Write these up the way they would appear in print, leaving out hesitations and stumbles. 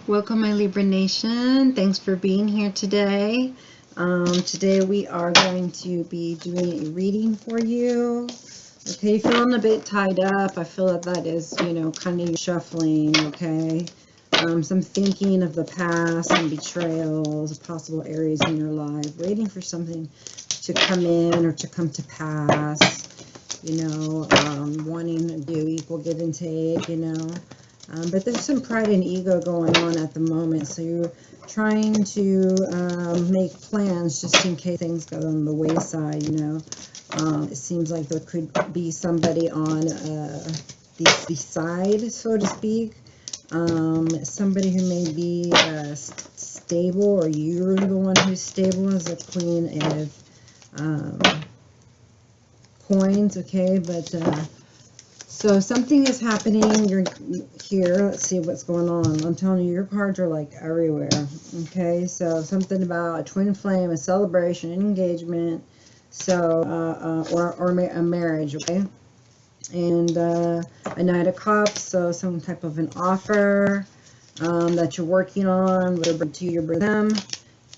Welcome, my Libra Nation. Thanks for being here today. Today we are going to be doing a reading for you. Okay, feeling a bit tied up. I feel that is, kind of shuffling, okay? Some thinking of the past, some betrayals, possible areas in your life, waiting for something to come in or to come to pass, wanting to do equal give and take, but there's some pride and ego going on at the moment, so you're trying to make plans just in case things go on the wayside, It seems like there could be somebody on the side, so to speak, somebody who may be stable, or you're the one who's stable as a queen of coins, okay, but so something is happening. You're here. Let's see what's going on. I'm telling you, your cards are like everywhere. Okay, so something about a twin flame, a celebration, an engagement, so or a marriage. Okay, and a Knight of Cups. So some type of an offer that you're working on. Whether to you or them.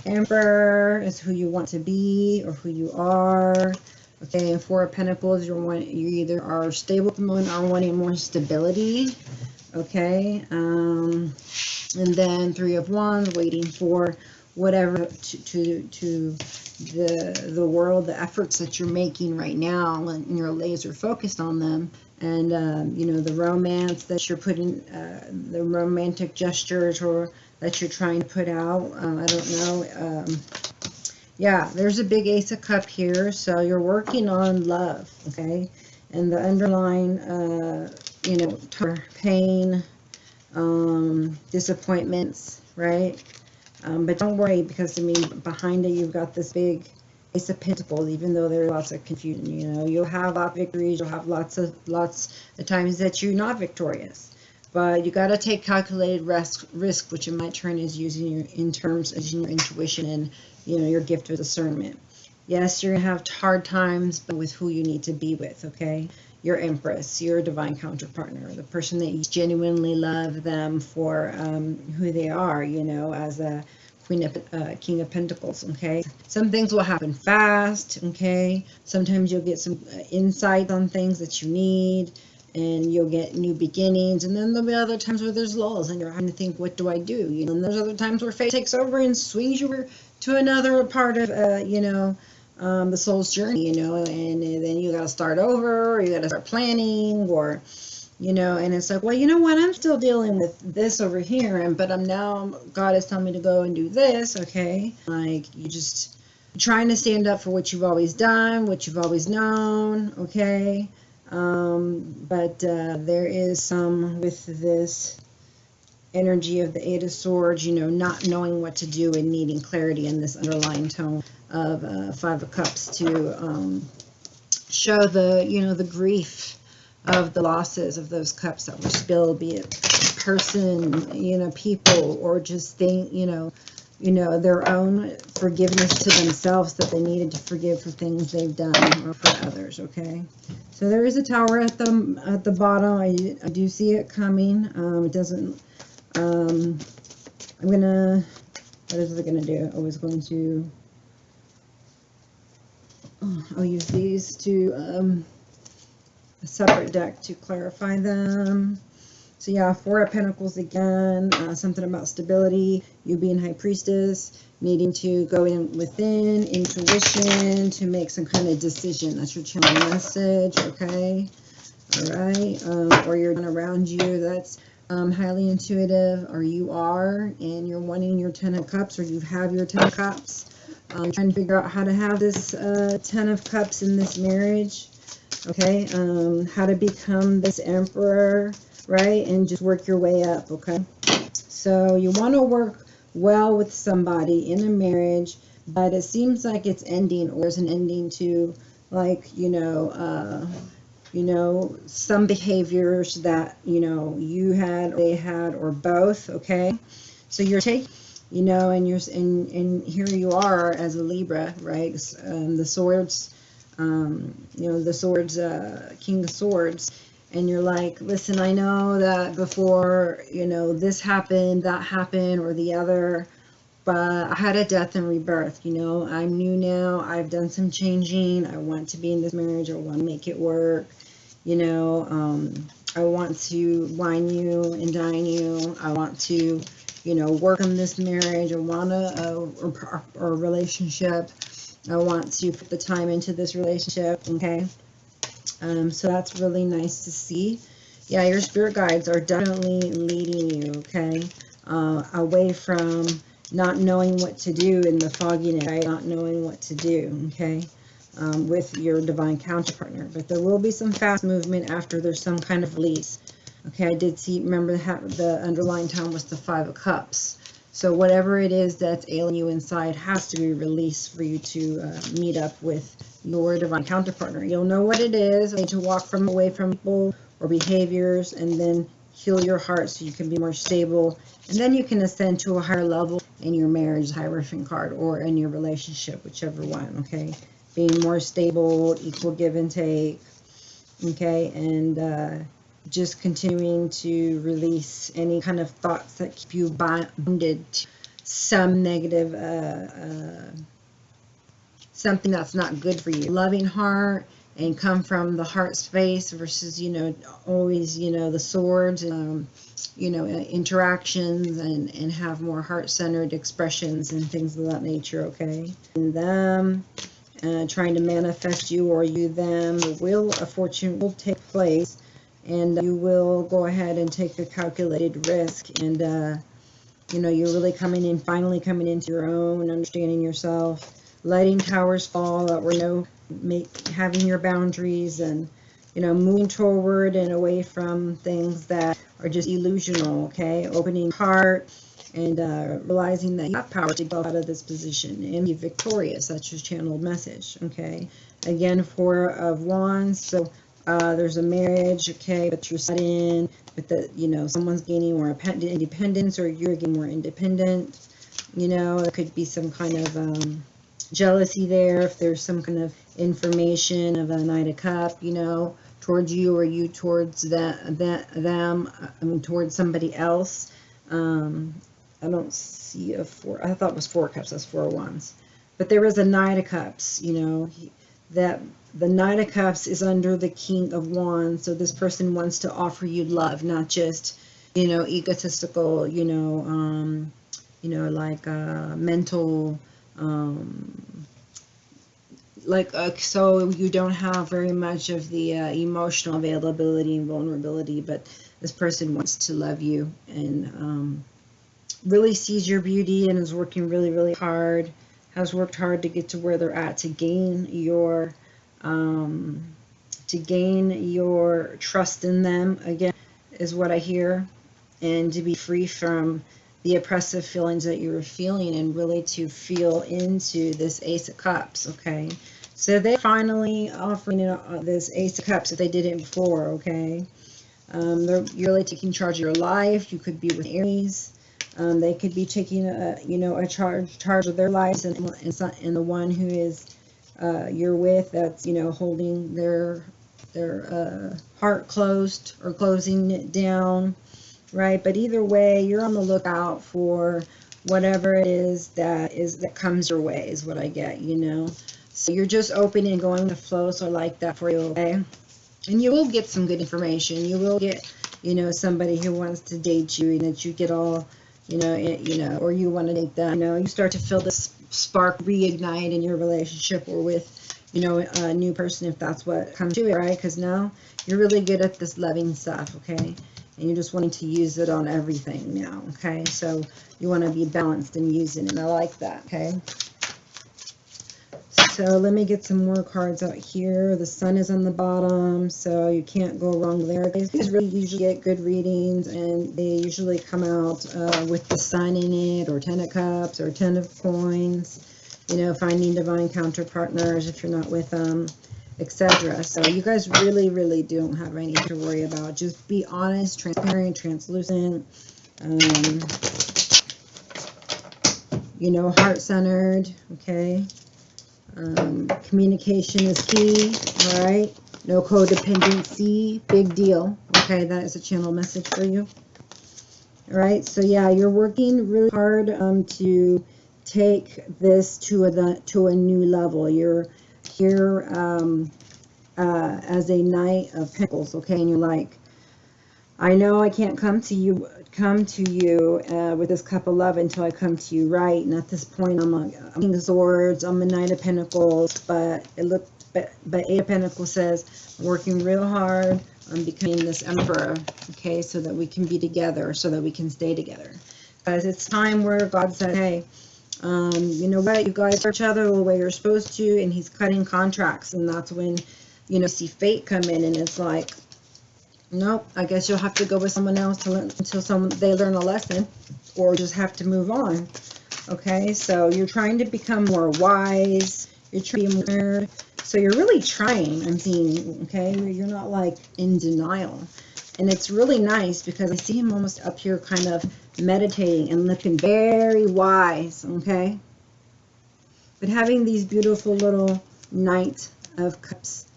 Emperor is who you want to be or who you are. Okay, and Four of Pentacles, you either are stable at the moment or wanting more stability. Okay, and then Three of Wands, waiting for whatever to the world, the efforts that you're making right now, and you're laser focused on them. And the romance that you're putting, the romantic gestures or that you're trying to put out. I don't know. Yeah, there's a big Ace of Cups here, so you're working on love, okay? And the underlying, pain, disappointments, right? But don't worry, because, behind it, you've got this big Ace of Pentacles, even though there's lots of confusion, You'll have lots of victories, you'll have lots of times that you're not victorious. But you got to take calculated risk, which in my turn is using your intuition and your gift of discernment. Yes, you're gonna have hard times, but with who you need to be with. Okay, your Empress, your divine counterpartner, the person that you genuinely love them for who they are. As a King of Pentacles. Okay, some things will happen fast. Okay, sometimes you'll get some insight on things that you need. And you'll get new beginnings, and then there'll be other times where there's lulls and you're having to think, what do I do? And there's other times where fate takes over and swings you to another part of the soul's journey, and then you got to start over, or you got to start planning, or and it's like, well, you know what, I'm still dealing with this over here, but God is telling me to go and do this. Okay, like you just trying to stand up for what you've always done, what you've always known. Okay. But there is some with this energy of the Eight of Swords, not knowing what to do and needing clarity in this underlying tone of Five of Cups to show the grief of the losses of those cups that were spilled, be it person, people, or just their own forgiveness to themselves that they needed to forgive for things they've done or for others. Okay, so there is a Tower at the bottom. I do see it coming. It doesn't. What is it gonna do? I was going to. I'll use these to a separate deck to clarify them. So yeah, Four of Pentacles again, something about stability, you being High Priestess, needing to go within, intuition, to make some kind of decision. That's your channel message, okay? All right, or you're around you that's highly intuitive, or you are, and you're wanting your Ten of Cups, or you have your Ten of Cups. Trying to figure out how to have this Ten of Cups in this marriage, okay? How to become this Emperor, right? And just work your way up, okay? So you want to work well with somebody in a marriage, but it seems like it's ending, or there's an ending to, like, some behaviors that, you had, or they had, or both, okay? So you're taking, and here you are as a Libra, right? The swords, the swords, King of Swords. and you're like, listen, I know that before, you know, this happened, that happened, or the other, but I had a death and rebirth, you know. I'm new now. I've done some changing. I want to be in this marriage. I want to make it work. You know, I want to wine you and dine you. I want to, you know, work on this marriage. I want a relationship. I want to put the time into this relationship, okay? So that's really nice to see. Yeah, your spirit guides are definitely leading you, okay? Away from not knowing what to do in the fogginess, right? Not knowing what to do, okay? With your divine counterpartner. But there will be some fast movement after there's some kind of release. Okay, I did see, remember the underlying town was the Five of Cups. So whatever it is that's ailing you inside has to be released for you to meet up with your divine counterpartner. You'll know what it is. You need to walk away from people or behaviors, and then heal your heart so you can be more stable. And then you can ascend to a higher level in your marriage, Hierophant card, or in your relationship, whichever one, okay? Being more stable, equal give and take, okay? And just continuing to release any kind of thoughts that keep you bonded to some negative, something that's not good for you. Loving heart, and come from the heart space versus, you know, always, you know, the swords, you know, interactions, and have more heart-centered expressions and things of that nature, okay? And them trying to manifest you or you them, the wheel of fortune will take place, and you will go ahead and take a calculated risk, and you know, you're really finally coming into your own, understanding yourself, letting towers fall that were having your boundaries, and, you know, moving forward and away from things that are just illusional, okay? Opening your heart and realizing that you have power to go out of this position and be victorious. That's your channeled message, okay? Again, Four of Wands. So there's a marriage, okay, but you're set in, but you know, someone's gaining more independence, or you're getting more independent. You know, it could be some kind of jealousy there, if there's some kind of information of a Knight of Cups, you know, towards you, or you towards them, I mean, towards somebody else. I don't see a four. I thought it was Four of Cups. That's Four of Wands. But there is a Knight of Cups, you know, that the Knight of Cups is under the King of Wands. So this person wants to offer you love, not just, you know, egotistical, you know, like mental, so you don't have very much of the emotional availability and vulnerability, but this person wants to love you, and really sees your beauty, and is working really, really hard, has worked hard to get to where they're at, to gain your trust in them, again, is what I hear, and to be free from the oppressive feelings that you were feeling, and really to feel into this Ace of Cups, okay? So they're finally offering this Ace of Cups if they didn't before, okay? You're really taking charge of your life. You could be with Aries. They could be taking a charge of their lives, and the one who is you're with, that's, you know, holding their heart closed or closing it down, right? But either way, you're on the lookout for whatever it is that comes your way, is what I get, you know. So you're just open and going with the flow. So I like that for you, okay? And you will get some good information. You will get, you know, somebody who wants to date you, and that you get all, you know, or you want to date them. You know, you start to feel this spark reignite in your relationship, or with, you know, a new person, if that's what comes to it, right? Because now you're really good at this loving stuff, okay? And you're just wanting to use it on everything now, okay? So you want to be balanced and using it, and I like that, okay? So let me get some more cards out here. The Sun is on the bottom, so you can't go wrong there. These really usually get good readings, and they usually come out with the Sun in it, or 10 of Cups, or 10 of Coins. You know, finding divine counterpartners if you're not with them, etc. So you guys really, really don't have anything to worry about. Just be honest, transparent, translucent. You know, heart-centered, okay? Communication is key, all right? No codependency, big deal. Okay, that is a channel message for you. All right, so yeah, you're working really hard to take this to a new level. You're here as a Knight of Pentacles, okay, and you're like, I know I can't come to you with this cup of love until I come to you, right? And at this point, I'm a King of Swords, I'm a Knight of Pentacles, but Eight of Pentacles says, working real hard on becoming this Emperor, okay, so that we can be together, so that we can stay together. Because it's time where God said, hey, you know what, you guys are each other the way you're supposed to, and he's cutting contracts, and that's when, you know, see fate come in, and it's like, nope, I guess you'll have to go with someone else until they learn a lesson, or just have to move on. Okay, so you're trying to become more wise. You're trying to be more, so you're really trying, I'm seeing, okay? You're not like in denial. And it's really nice because I see him almost up here kind of meditating and looking very wise, okay? But having these beautiful little Knight of Cups,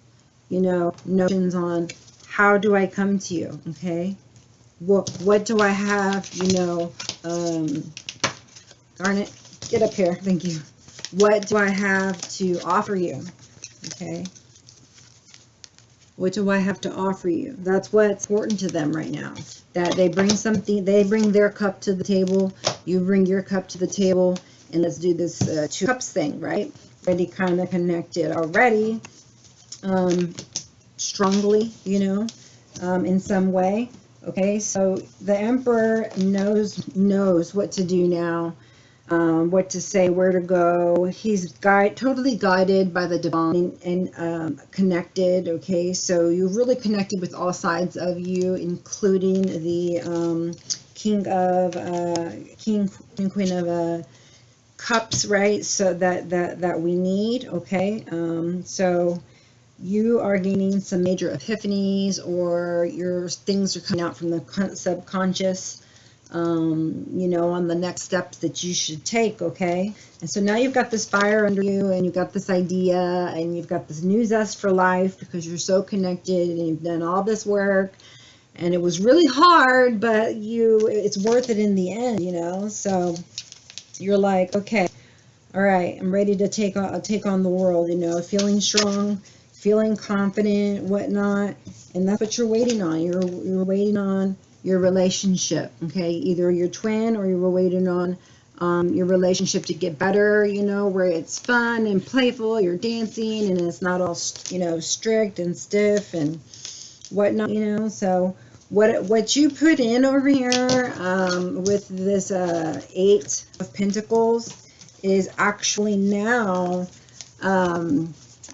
you know, notions on how do I come to you, okay? What do I have, you know, darn it, get up here, thank you. What do I have to offer you, okay? What do I have to offer you? That's what's important to them right now. That they bring something, they bring their cup to the table, you bring your cup to the table, and let's do this two cups thing, right? Already kind of connected already, strongly, you know, in some way. Okay, so the Emperor knows what to do now, what to say, where to go. He's totally guided by the divine and connected. Okay, so you're really connected with all sides of you, including the King and Queen of Cups, right? So that we need. Okay, so you are gaining some major epiphanies, or your things are coming out from the subconscious, you know, on the next steps that you should take, okay? And so now you've got this fire under you, and you've got this idea, and you've got this new zest for life because you're so connected, and you've done all this work, and it was really hard, but it's worth it in the end, you know? So you're like, okay, all right, I'm ready to take on the world, you know, feeling strong, feeling confident, whatnot, and that's what you're waiting on. You're waiting on your relationship, okay? Either your twin, or you're waiting on your relationship to get better, you know, where it's fun and playful, you're dancing, and it's not all, you know, strict and stiff and whatnot, you know. So what you put in over here with this Eight of Pentacles is actually now,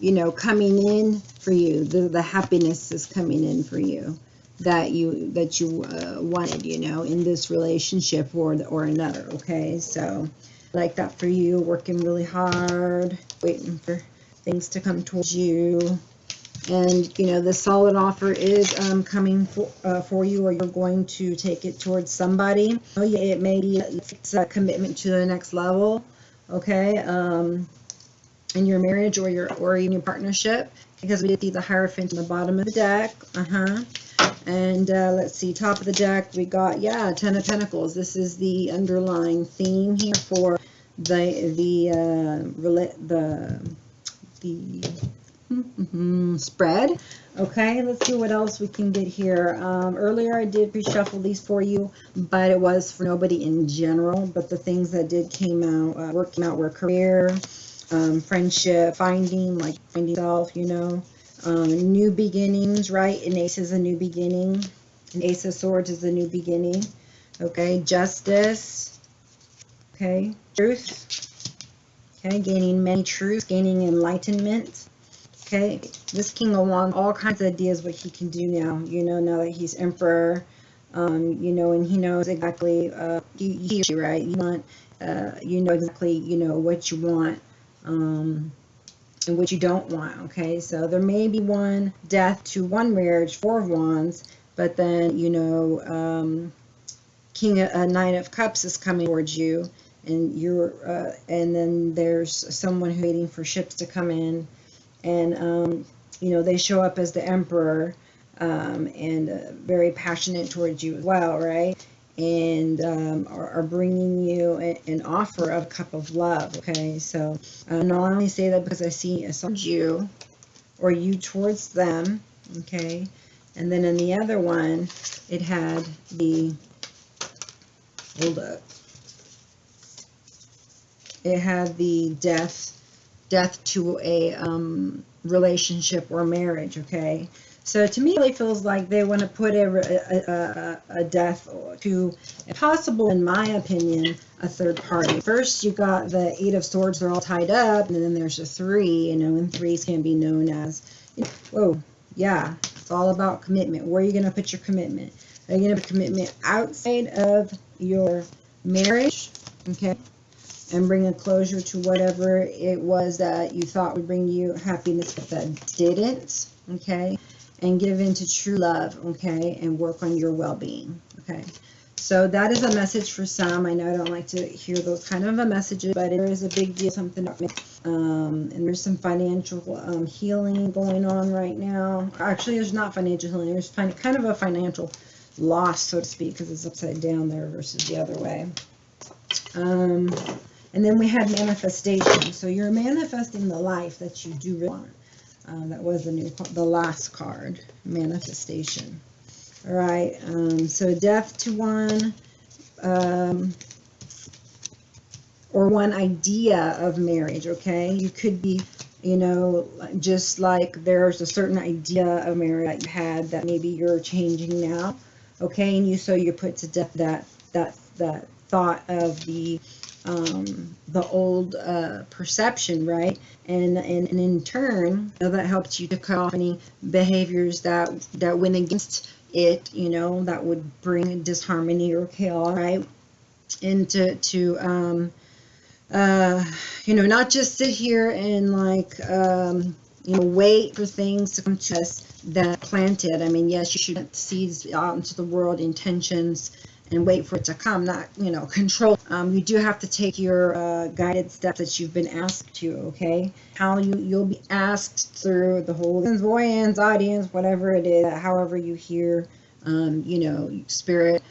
you know, coming in for you. The happiness is coming in for you that you wanted, you know, in this relationship or another. Okay, so like that for you, working really hard, waiting for things to come towards you. And you know, the solid offer is coming for you, or you're going to take it towards somebody. It may be a commitment to the next level, okay, in your marriage or even your partnership, because we did see the Hierophant in the bottom of the deck. And let's see, top of the deck we got, yeah, Ten of Pentacles. This is the underlying theme here for the spread. Okay, let's see what else we can get here. Earlier I did pre-shuffle these for you, but it was for nobody in general. But the things that did came out were career, friendship, finding self, you know, new beginnings, right? An ace is a new beginning. An Ace of Swords is a new beginning. Okay, justice. Okay, truth. Okay, gaining many truths, gaining enlightenment. Okay, this King of Wands, all kinds of ideas what he can do now, you know, now that he's Emperor, you know, and he knows exactly, he or she, right, you want, you know exactly, you know, what you want, and what you don't want, okay? So there may be one death to one marriage, Four of Wands, but then, you know, Knight of Cups is coming towards you, and and then there's someone who's waiting for ships to come in. And you know, they show up as the emperor, and very passionate towards you as well, right? And are bringing you an offer of a cup of love, okay? So and I'll only say that because I saw you, or you towards them, okay? And then in the other one, it had the, hold up, it had the death to a relationship or marriage, okay? So to me, it really feels like they want to put a death to, if possible, in my opinion, a third party. First, you got the Eight of Swords, they're all tied up, and then there's a three, you know, and threes can be known as, whoa, yeah, it's all about commitment. Where are you going to put your commitment? Are you going to put commitment outside of your marriage, okay? And bring a closure to whatever it was that you thought would bring you happiness, but that didn't, okay? And give into true love, okay? And work on your well-being, okay? So that is a message for some. I know I don't like to hear those kind of messages, but it is a big deal, something. And there's some financial healing going on right now. Actually, there's not financial healing. There's kind of a financial loss, so to speak, because it's upside down there versus the other way. And then we had manifestation. So you're manifesting the life that you do really want. That was the last card, manifestation. All right. So death to one, or one idea of marriage. Okay. You could be, you know, just like there's a certain idea of marriage that you had that maybe you're changing now. Okay. And you put to death that thought of the old perception, right? And in turn, you know, that helps you to cut off any behaviors that went against it, you know, that would bring disharmony or chaos, right? And to you know, not just sit here and like you know, wait for things to come to us that planted. I mean, yes, you should plant seeds out into the world, intentions, and wait for it to come, not, you know, control. You do have to take your guided steps that you've been asked to, okay? How you'll be asked through the whole voyance, audience, whatever it is, however you hear, you know, spirit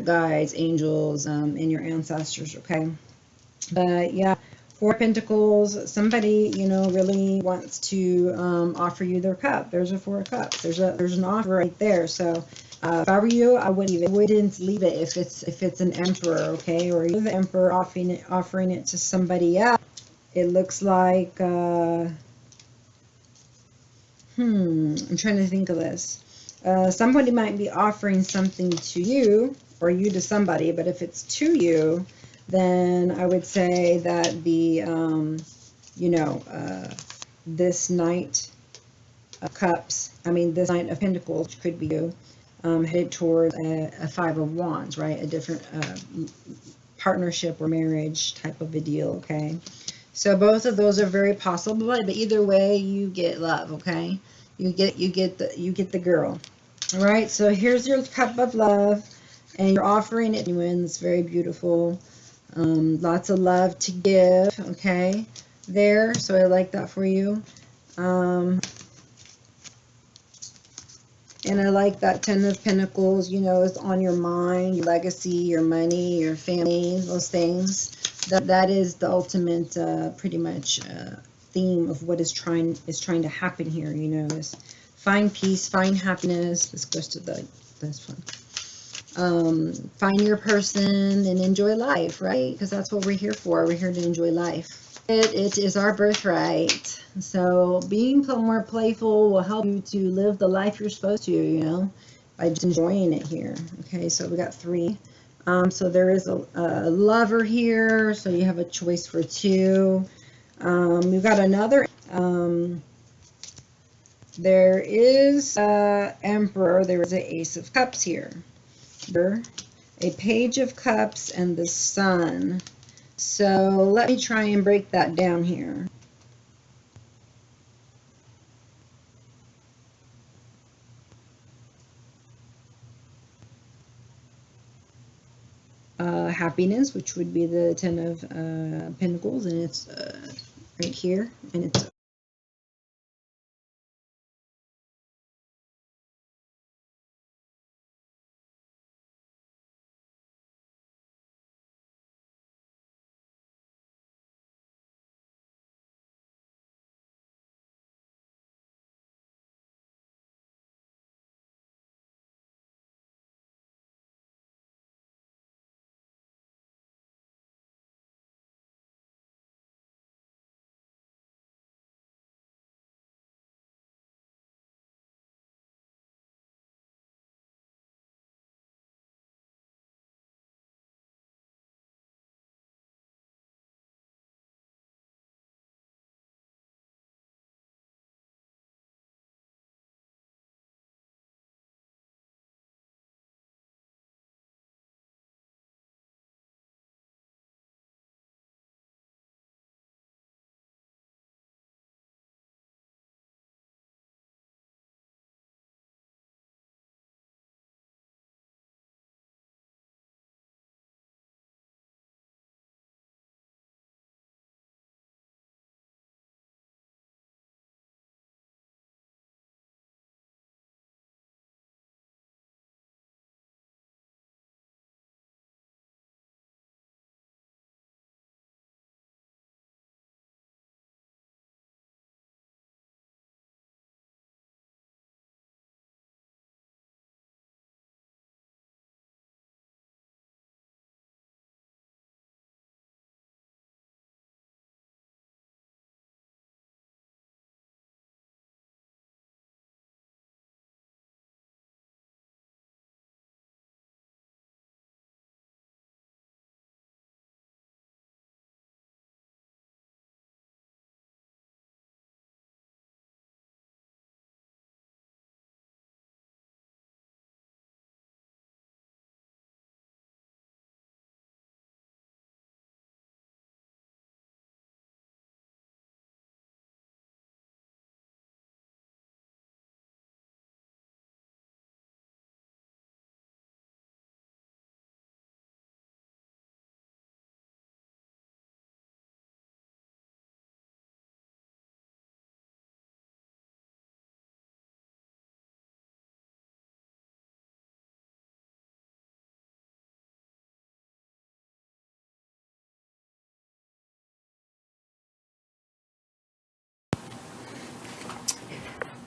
guides, angels, and your ancestors, okay? But yeah, Four of Pentacles, somebody, you know, really wants to offer you their cup. There's a Four of Cups. There's an offer right there. So if I were you, I wouldn't leave it if it's an emperor, okay? Or you're the emperor offering it to somebody else. It looks like I'm trying to think of this. Somebody might be offering something to you, or you to somebody, but if it's to you, then I would say that the you know, this Knight of Cups, this Knight of Pentacles, which could be you, headed towards a Five of Wands, right? A different partnership or marriage type of a deal, okay? So both of those are very possible, but either way, you get love, okay? You get the girl. All right, so here's your cup of love, and you're offering it. It's very beautiful. Lots of love to give, okay? There, so I like that for you. And I like that Ten of Pentacles, you know, is on your mind, your legacy, your money, your family, those things. That is the ultimate, pretty much, theme of what is trying to happen here, you know, is find peace, find happiness. This goes to this one. Find your person and enjoy life, right? Because that's what we're here for. We're here to enjoy life. It is our birthright. So being more playful will help you to live the life you're supposed to, you know, by just enjoying it here. Okay, so we got 3. So there is a lover here, so you have a choice for 2. We've got another. There is Emperor. There is an Ace of Cups here. A Page of Cups and the Sun. So let me try and break that down here. Happiness, which would be the Ten of Pentacles, and it's right here, and it's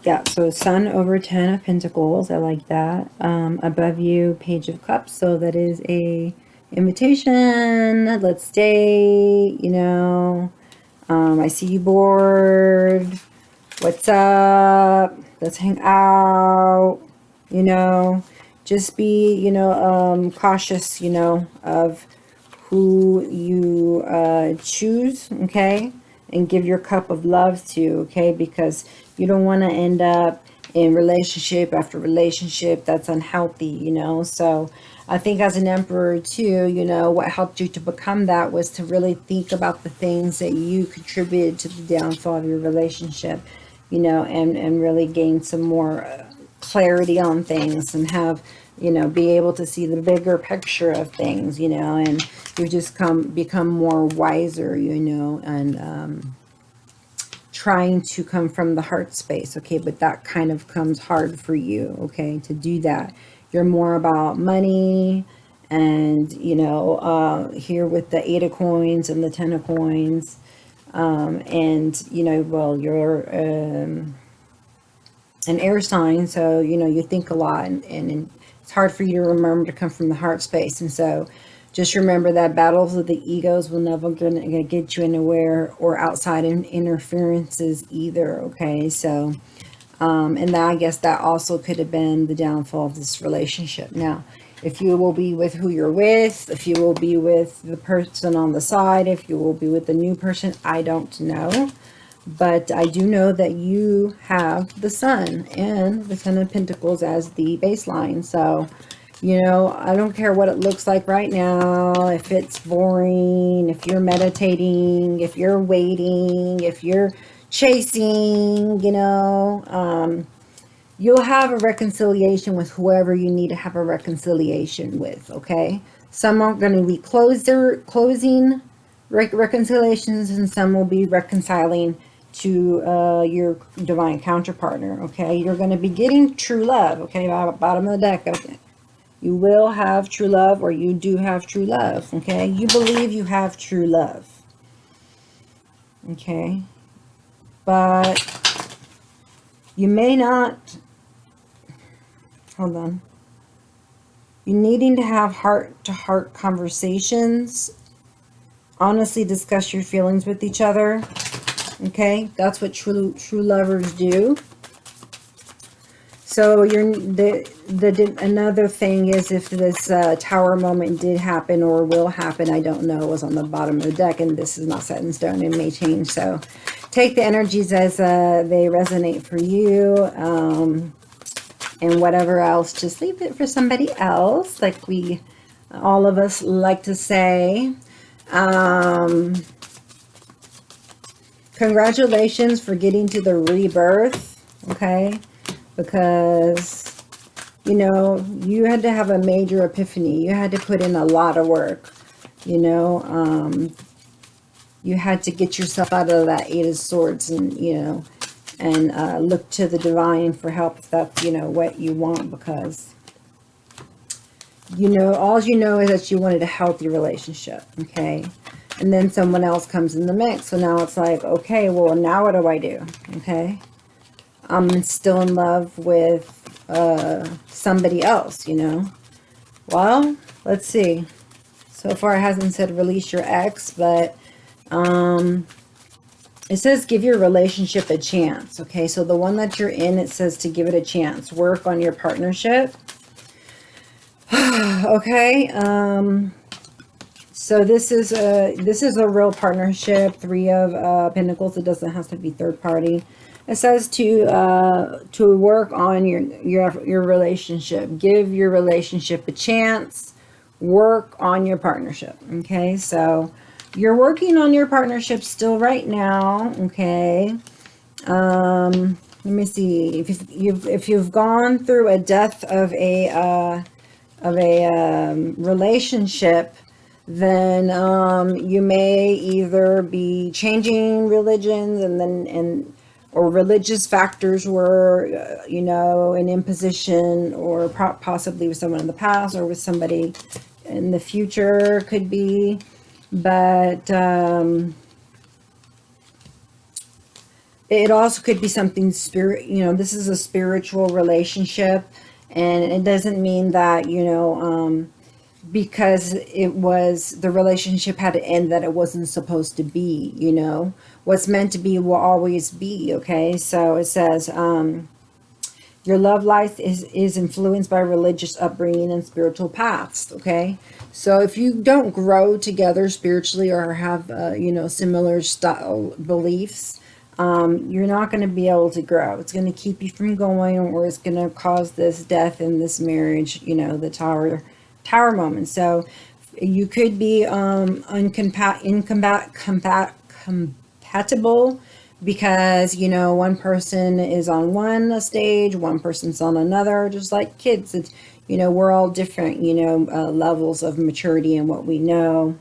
Yeah, so Sun over 10 of Pentacles. I like that. Above you, Page of Cups. So that is a invitation. Let's stay, you know. I see you bored. What's up? Let's hang out, you know. Just be, you know, cautious, you know, of who you choose, okay? And give your cup of love to, okay? Because you don't want to end up in relationship after relationship that's unhealthy, you know. So I think as an emperor too, you know, what helped you to become that was to really think about the things that you contributed to the downfall of your relationship, you know, and really gain some more clarity on things and have, you know, be able to see the bigger picture of things, you know, and you just become more wiser, you know, and trying to come from the heart space, okay? But that kind of comes hard for you, okay, to do that. You're more about money and, you know, here with the 8 of coins and the 10 of coins, and, you know, well, you're an air sign, so, you know, you think a lot, and it's hard for you to remember to come from the heart space. And so just remember that battles of the egos will never gonna get you anywhere, or outside interferences either, okay? So and that, I guess that also could have been the downfall of this relationship. Now, if you will be with who you're with, if you will be with the person on the side, if you will be with the new person, I don't know. But I do know that you have the Sun and the Ten of Pentacles as the baseline. So, you know, I don't care what it looks like right now, if it's boring, if you're meditating, if you're waiting, if you're chasing, you know, you'll have a reconciliation with whoever you need to have a reconciliation with, okay? Some are going to be closing reconciliations, and some will be reconciling to your divine counterpartner, okay? You're going to be getting true love, okay? Bottom of the deck, okay? You will have true love, or you do have true love, okay? You believe you have true love, okay? But you may not, hold on. You needing to have heart-to-heart conversations, honestly discuss your feelings with each other, okay? That's what true lovers do. So another thing is, if this tower moment did happen or will happen, I don't know, it was on the bottom of the deck, and this is not set in stone, it may change. So take the energies as they resonate for you, and whatever else, just leave it for somebody else, like we, all of us like to say. Congratulations for getting to the rebirth, okay? Because, you know, you had to have a major epiphany. You had to put in a lot of work, you know. You had to get yourself out of that 8 of Swords, and, you know, and look to the divine for help if that's, you know, what you want. Because, you know, all you know is that you wanted a healthy relationship, okay? And then someone else comes in the mix. So now it's like, okay, well, now what do I do? Okay. I'm still in love with somebody else, you know. Well, let's see. So far it hasn't said release your ex, but it says give your relationship a chance. Okay, so the one that you're in, it says to give it a chance. Work on your partnership. Okay. So this is a real partnership. 3 of Pentacles. It doesn't have to be third party. It says to work on your relationship. Give your relationship a chance. Work on your partnership. Okay, so you're working on your partnership still right now. Okay. Let me see. If you've gone through a death of a relationship, then you may either be changing religions, or religious factors were, you know, an imposition, or possibly with someone in the past or with somebody in the future, could be. But it also could be something this is a spiritual relationship, and it doesn't mean that, because the relationship had to end, that it wasn't supposed to be, what's meant to be will always be. Okay, so it says, your love life is influenced by religious upbringing and spiritual paths. Okay, so if you don't grow together spiritually or have similar style beliefs, you're not going to be able to grow. It's going to keep you from going, or it's going to cause this death in this marriage, the tower moment. So you could be compatible, because one person is on one stage, one person's on another, just like kids. It's, we're all different, levels of maturity and what we know,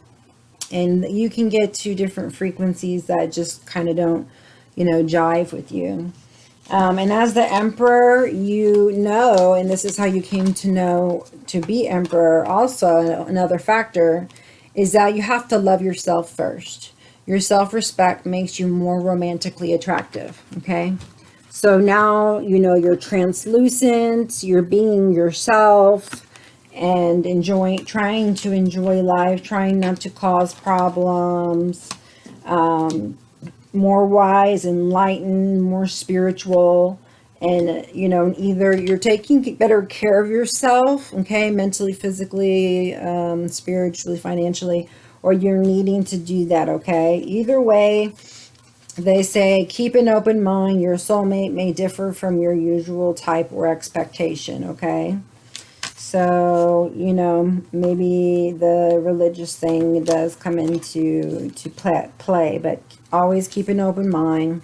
and you can get to different frequencies that just kind of don't jive with you. And as the Emperor, and this is how you came to know to be Emperor. Also, another factor is that you have to love yourself first. Your self-respect makes you more romantically attractive. Okay, so now you're translucent, you're being yourself, and trying to enjoy life, trying not to cause problems, more wise, enlightened, more spiritual, and either you're taking better care of yourself, okay, mentally, physically, spiritually, financially, or you're needing to do that. Okay, either way, they say keep an open mind. Your soulmate may differ from your usual type or expectation. Okay, so maybe the religious thing does come into play, but always keep an open mind.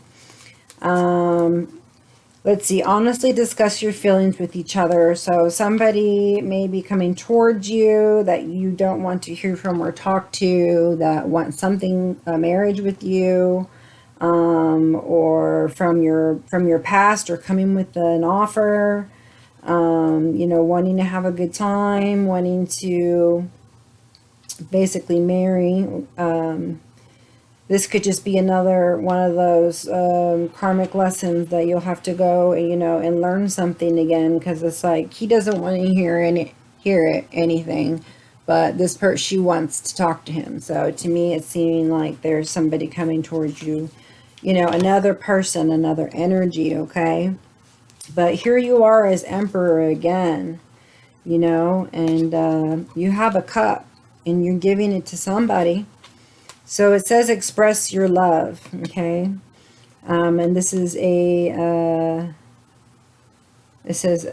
Let's see, honestly discuss your feelings with each other. So somebody may be coming towards you that you don't want to hear from or talk to, that wants a marriage with you, or from your past, or coming with an offer, wanting to have a good time, wanting to basically marry. This could just be another one of those karmic lessons that you'll have to go, and learn something again, because it's like he doesn't want to hear anything, but she wants to talk to him. So to me, it's seeming like there's somebody coming towards you, another person, another energy. Okay, but here you are as Emperor again, and you have a cup, and you're giving it to somebody. So it says express your love. Okay, and this is it says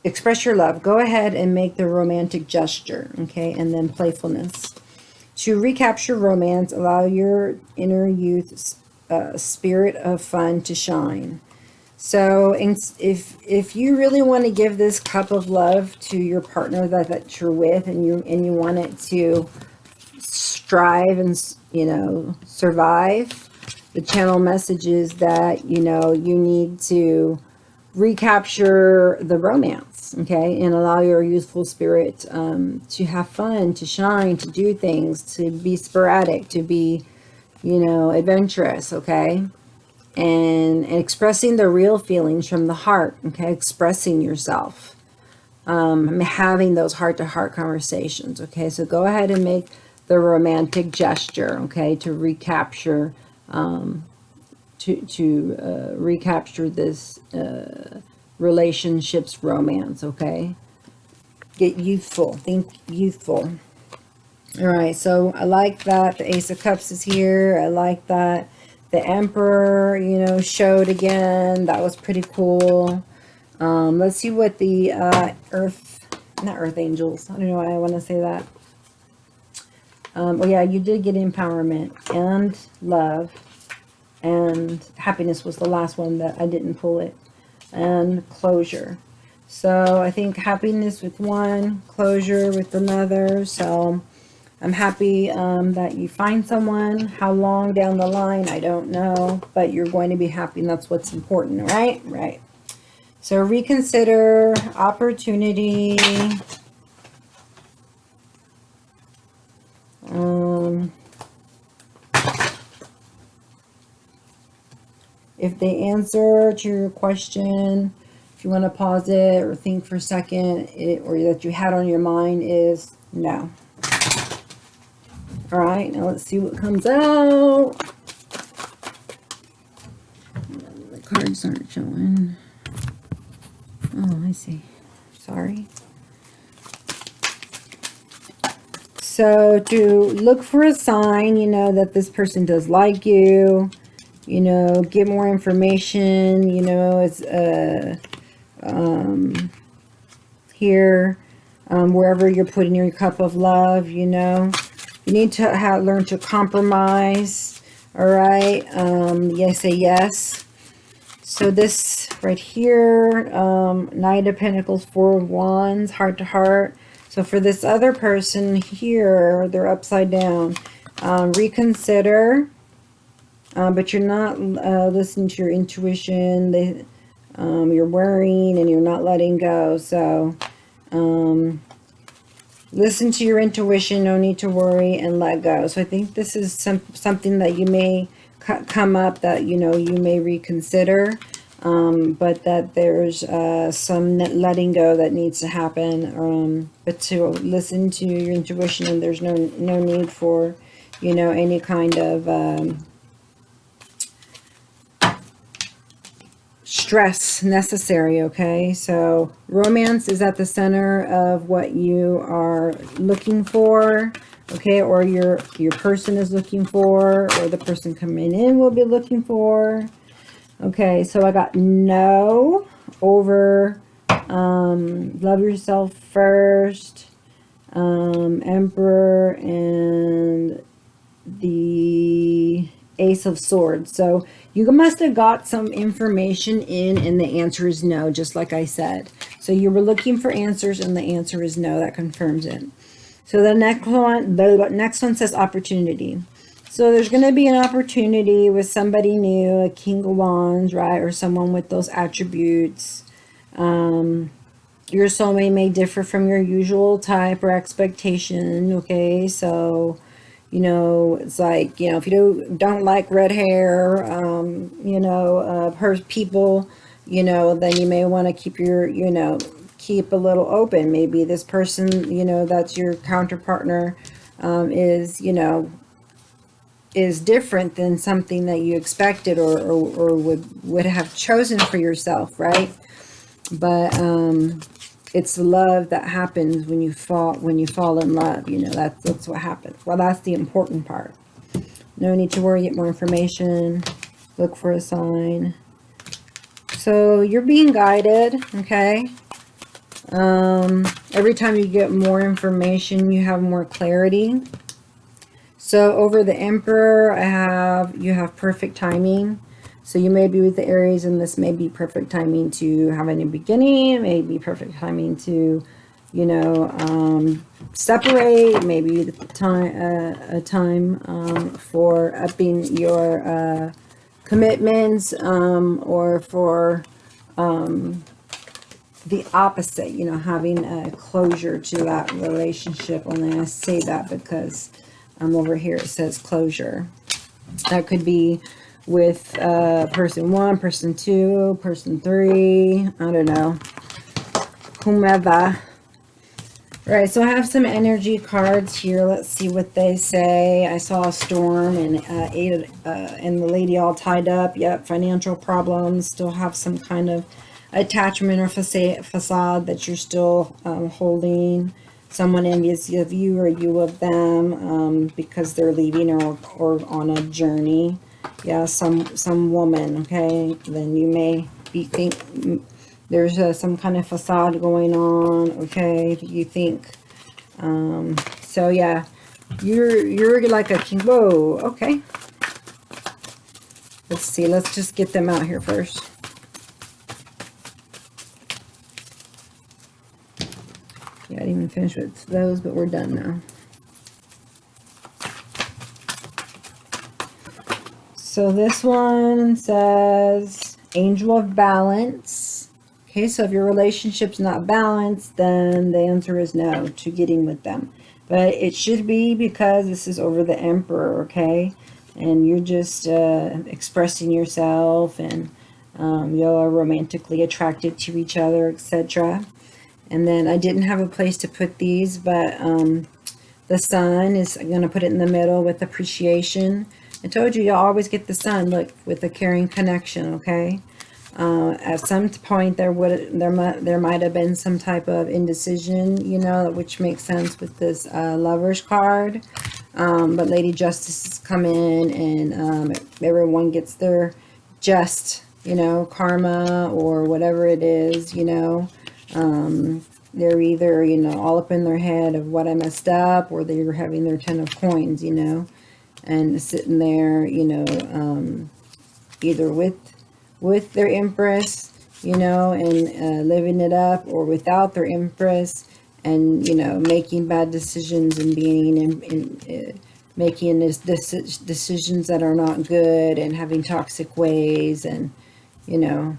express your love. Go ahead and make the romantic gesture. Okay, and then playfulness. To recapture romance, allow your inner youth spirit of fun to shine. So if you really want to give this cup of love to your partner that you're with, and you want it to strive and survive, the channel messages that you need to recapture the romance. Okay, and allow your youthful spirit to have fun, to shine, to do things, to be sporadic, to be adventurous. Okay, and expressing the real feelings from the heart. Okay, expressing yourself, having those heart-to-heart conversations. Okay, so go ahead and make the romantic gesture. Okay, to recapture recapture this relationship's romance. Okay, get youthful, think youthful. All right, so I like that the Ace of Cups is here. I like that the Emperor showed again. That was pretty cool. Let's see what the not earth angels, I don't know why I want to say that. Oh yeah, you did get empowerment and love, and happiness was the last one that I didn't pull it, and closure. So I think happiness with one, closure with another. So I'm happy that you find someone. How long down the line, I don't know, but you're going to be happy, and that's what's important, right? Right. So reconsider, opportunity, if they answer to your question, if you want to pause it or think for a second, or that you had on your mind, is no. All right, now let's see what comes out. The cards aren't showing. Oh, I see. Sorry. So to look for a sign, you know, that this person does like you, you know, get more information, you know, it's here, wherever you're putting your cup of love, you know, you need to learn to compromise. All right. Yes, say yes. So this right here, Knight of Pentacles, Four of Wands, heart to heart. So for this other person here, they're upside down. Reconsider, but you're not listening to your intuition. You're worrying and you're not letting go. So listen to your intuition. No need to worry, and let go. So I think this is something that you may come up that, you know, you may reconsider. But that there's some letting go that needs to happen, but to listen to your intuition, and there's no need for, you know, any kind of stress necessary. Okay, so romance is at the center of what you are looking for, okay, or your person is looking for, or the person coming in will be looking for. Okay, so I got no, over, love yourself first, Emperor, and the Ace of Swords. So you must have got some information in, and the answer is no, just like I said. So you were looking for answers, and the answer is no. That confirms it. So the next one says opportunity. So there's going to be an opportunity with somebody new, a King of Wands, right? Or someone with those attributes. Your soulmate may differ from your usual type or expectation, okay? So, you know, it's like, you know, if you don't like red hair, you know, people, you know, then you may want to keep your, you know, keep a little open. Maybe this person, you know, that's your counterpartner, is, you know, is different than something that you expected or would have chosen for yourself, right? But it's the love that happens when you fall in love. You know, that's what happens. Well, that's the important part. No need to worry. Get more information. Look for a sign. So you're being guided, okay? Every time you get more information, you have more clarity. So over the Emperor, you have perfect timing. So you may be with the Aries, and this may be perfect timing to have a new beginning. It may be perfect timing to, you know, separate. Maybe a time for upping your commitments, or for the opposite, you know, having a closure to that relationship. Only I say that because over here it says closure. That could be with person 1, person 2, person 3, I don't know, whomever. Right, so I have some energy cards here. Let's see what they say. I saw a storm and and the lady all tied up. Yep, financial problems. Still have some kind of attachment or facade that you're still holding. Someone envious of you or you of them, because they're leaving or on a journey. Yeah, some woman, okay? Then you may be there's some kind of facade going on, okay? You think, so yeah, you're like a king. Whoa, okay. Let's see, let's just get them out here first. Yeah, I didn't even finish with those, but we're done now. So this one says Angel of Balance. Okay, so if your relationship's not balanced, then the answer is no to getting with them. But it should be, because this is over the Emperor, okay? and you're just expressing yourself, and you are romantically attracted to each other, etc. And then I didn't have a place to put these, but the sun is, I'm going to put it in the middle with appreciation. I told you, you'll always get the sun, look, with a caring connection, okay? At some point there might have been some type of indecision, you know, which makes sense with this Lovers card. But Lady Justice has come in, and everyone gets their just, you know, karma or whatever it is, you know. They're either, you know, all up in their head of what I messed up, or they're having their 10 of coins, you know, and sitting there, you know, either with their Empress, you know, and living it up, or without their Empress, and, you know, making bad decisions and being making decisions that are not good, and having toxic ways, and, you know,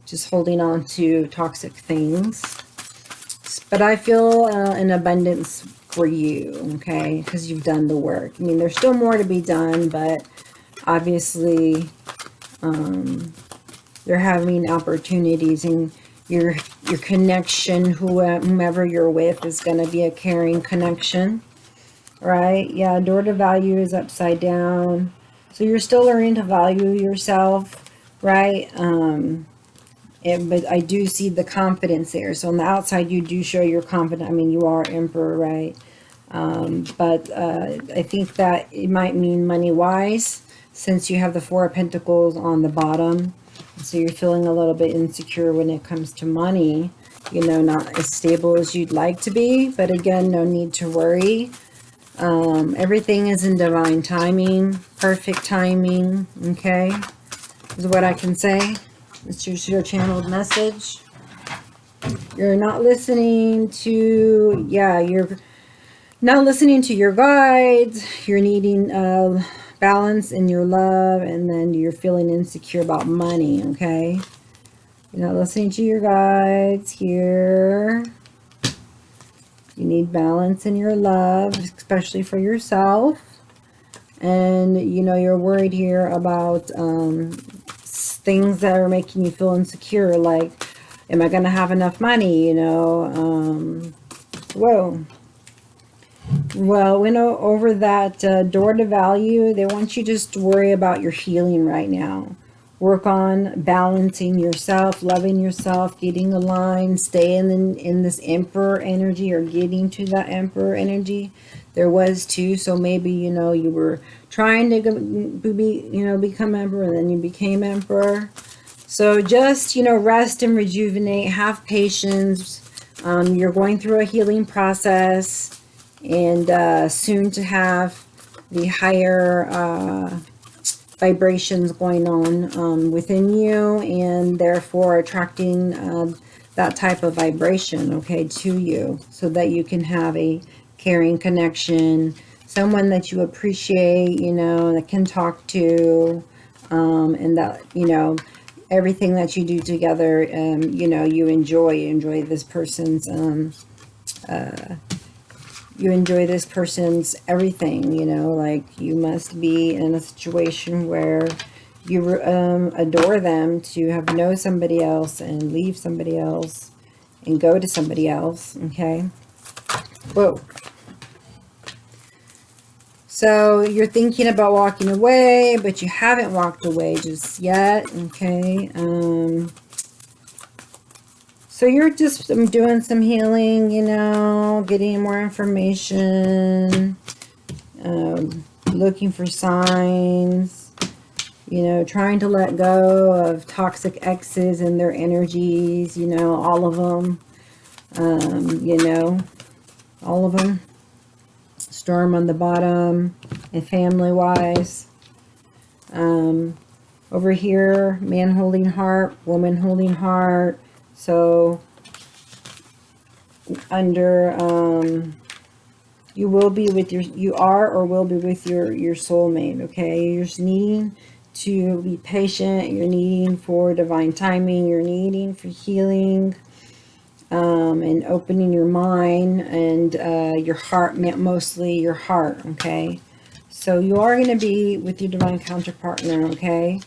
just holding on to toxic things. But I feel an abundance for you, okay, because you've done the work. I mean, there's still more to be done, but obviously you're having opportunities, and your connection, whomever you're with, is going to be a caring connection, right? Yeah, door to value is upside down, so you're still learning to value yourself, right? But I do see the confidence there. So on the outside, you do show you're confident. I mean, you are Emperor, right? But I think that it might mean money-wise, since you have the Four of Pentacles on the bottom. So you're feeling a little bit insecure when it comes to money. You know, not as stable as you'd like to be. But again, no need to worry. Everything is in divine timing. Perfect timing, okay? Is what I can say. It's your channeled message. You're not listening to, yeah, you're not listening to your guides. You're needing balance in your love, and then you're feeling insecure about money, okay? You're not listening to your guides here. You need balance in your love, especially for yourself. And, you know, you're worried here about things that are making you feel insecure, like, am I going to have enough money, you know? Whoa. Well, you know, over that door to value, they want you just to worry about your healing right now. Work on balancing yourself, loving yourself, getting aligned, staying in this Emperor energy, or getting to that Emperor energy. There was too, so maybe, you know, you were trying to be, you know, become Emperor, and then you became Emperor. So just, you know, rest and rejuvenate, have patience. You're going through a healing process, and soon to have the higher vibrations going on within you, and therefore attracting that type of vibration, okay, to you, so that you can have a caring connection, someone that you appreciate, you know, that can talk to, and that, you know, everything that you do together, you know, you enjoy this person's everything, you know, like you must be in a situation where you adore them to have know somebody else and leave somebody else and go to somebody else, okay? Whoa. So you're thinking about walking away, but you haven't walked away just yet, okay? So you're just doing some healing, you know, getting more information, looking for signs, you know, trying to let go of toxic exes and their energies, you know, all of them, you know, all of them. Storm on the bottom, and family-wise. Over here, man holding heart, woman holding heart. So under you will be with you are or will be with your soulmate, okay? You're just needing to be patient, you're needing for divine timing, you're needing for healing, and opening your mind and your heart, mostly your heart, okay? So you are going to be with your divine counterpartner, okay?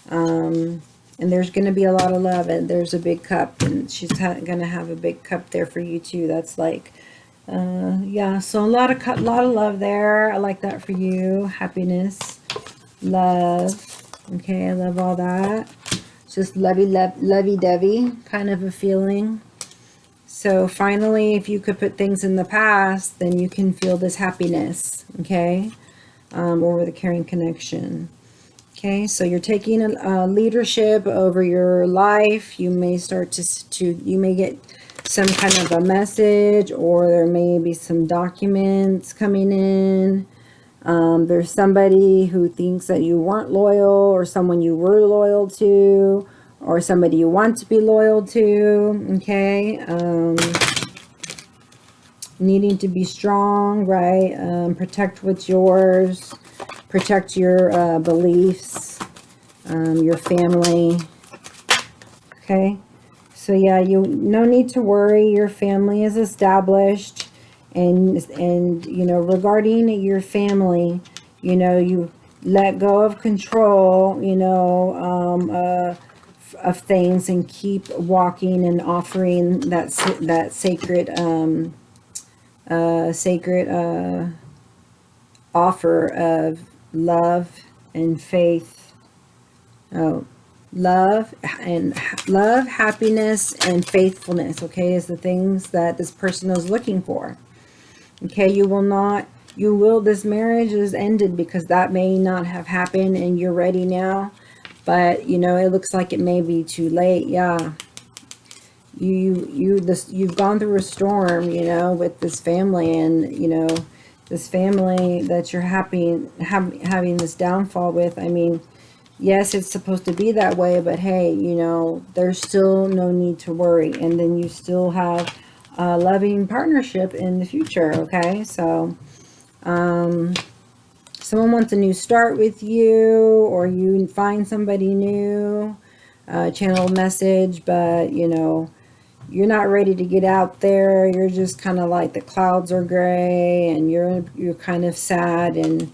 And there's going to be a lot of love, and there's a big cup, and she's going to have a big cup there for you too. That's like, yeah, so a lot of love there. I like that for you. Happiness, love. Okay, I love all that. Just lovey-dovey kind of a feeling. So finally, if you could put things in the past, then you can feel this happiness, okay, over the caring connection. Okay, so you're taking a leadership over your life. You may start you may get some kind of a message, or there may be some documents coming in. There's somebody who thinks that you weren't loyal, or someone you were loyal to, or somebody you want to be loyal to, okay? Needing to be strong, right? Protect what's yours. Protect your beliefs, your family, okay? So yeah, no need to worry. Your family is established, and you know, regarding your family, you know, you let go of control, you know, of things, and keep walking and offering that sacred offer of love and faith. Love, happiness, and faithfulness, okay, is the things that this person is looking for. Okay, this marriage is ended because that may not have happened, and you're ready now, but you know, it looks like it may be too late. Yeah, you've gone through a storm, you know, with this family, and you know, this family that you're having this downfall with. I mean, yes, it's supposed to be that way, but hey, you know, there's still no need to worry. And then you still have a loving partnership in the future, okay? So, someone wants a new start with you, or you find somebody new, channel a message, but, you know, you're not ready to get out there. You're just kind of like the clouds are gray, and you're kind of sad and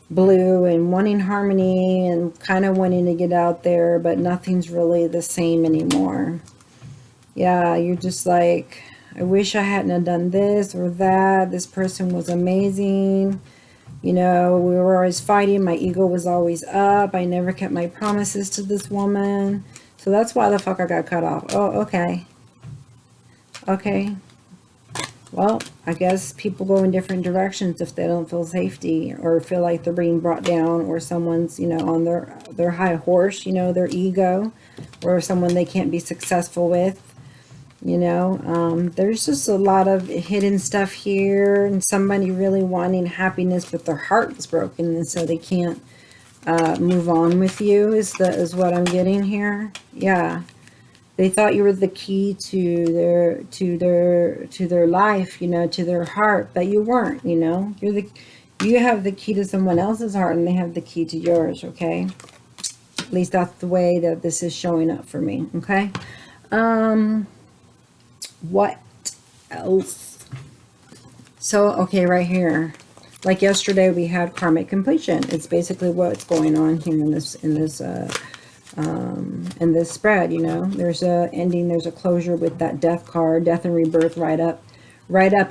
blue and wanting harmony and kind of wanting to get out there, but nothing's really the same anymore. Yeah, you're just like, I wish I hadn't have done this or that. This person was amazing. You know, we were always fighting. My ego was always up. I never kept my promises to this woman. So that's why the fuck I got cut off. Oh, okay. Okay. Well, I guess people go in different directions if they don't feel safety, or feel like they're being brought down, or someone's, you know, on their high horse, you know, their ego, or someone they can't be successful with, you know. There's just a lot of hidden stuff here, and somebody really wanting happiness, but their heart is broken, and so they can't move on with you is what I'm getting here. Yeah. They thought you were the key to their life, you know, to their heart, but you weren't, you know. You have the key to someone else's heart, and they have the key to yours, okay? At least that's the way that this is showing up for me, okay? What else? So, okay, right here. Like yesterday, we had karmic completion. It's basically what's going on here in this spread. You know, there's a ending, there's a closure with that death card, death and rebirth, right up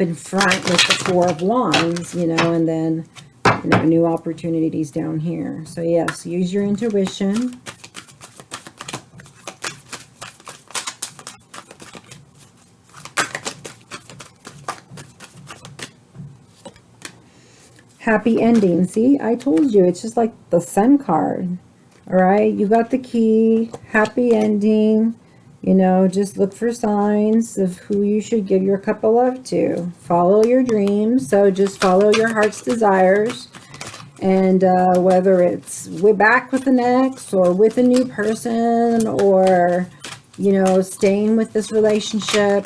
in front with the Four of Wands, you know, and then, you know, new opportunities down here. So yes, use your intuition. Happy ending. See, I told you, it's just like the Sun card. All right, you got the key, happy ending. You know, just look for signs of who you should give your cup of love to. Follow your dreams. So just follow your heart's desires. And whether it's we're back with an ex, or with a new person, or, you know, staying with this relationship,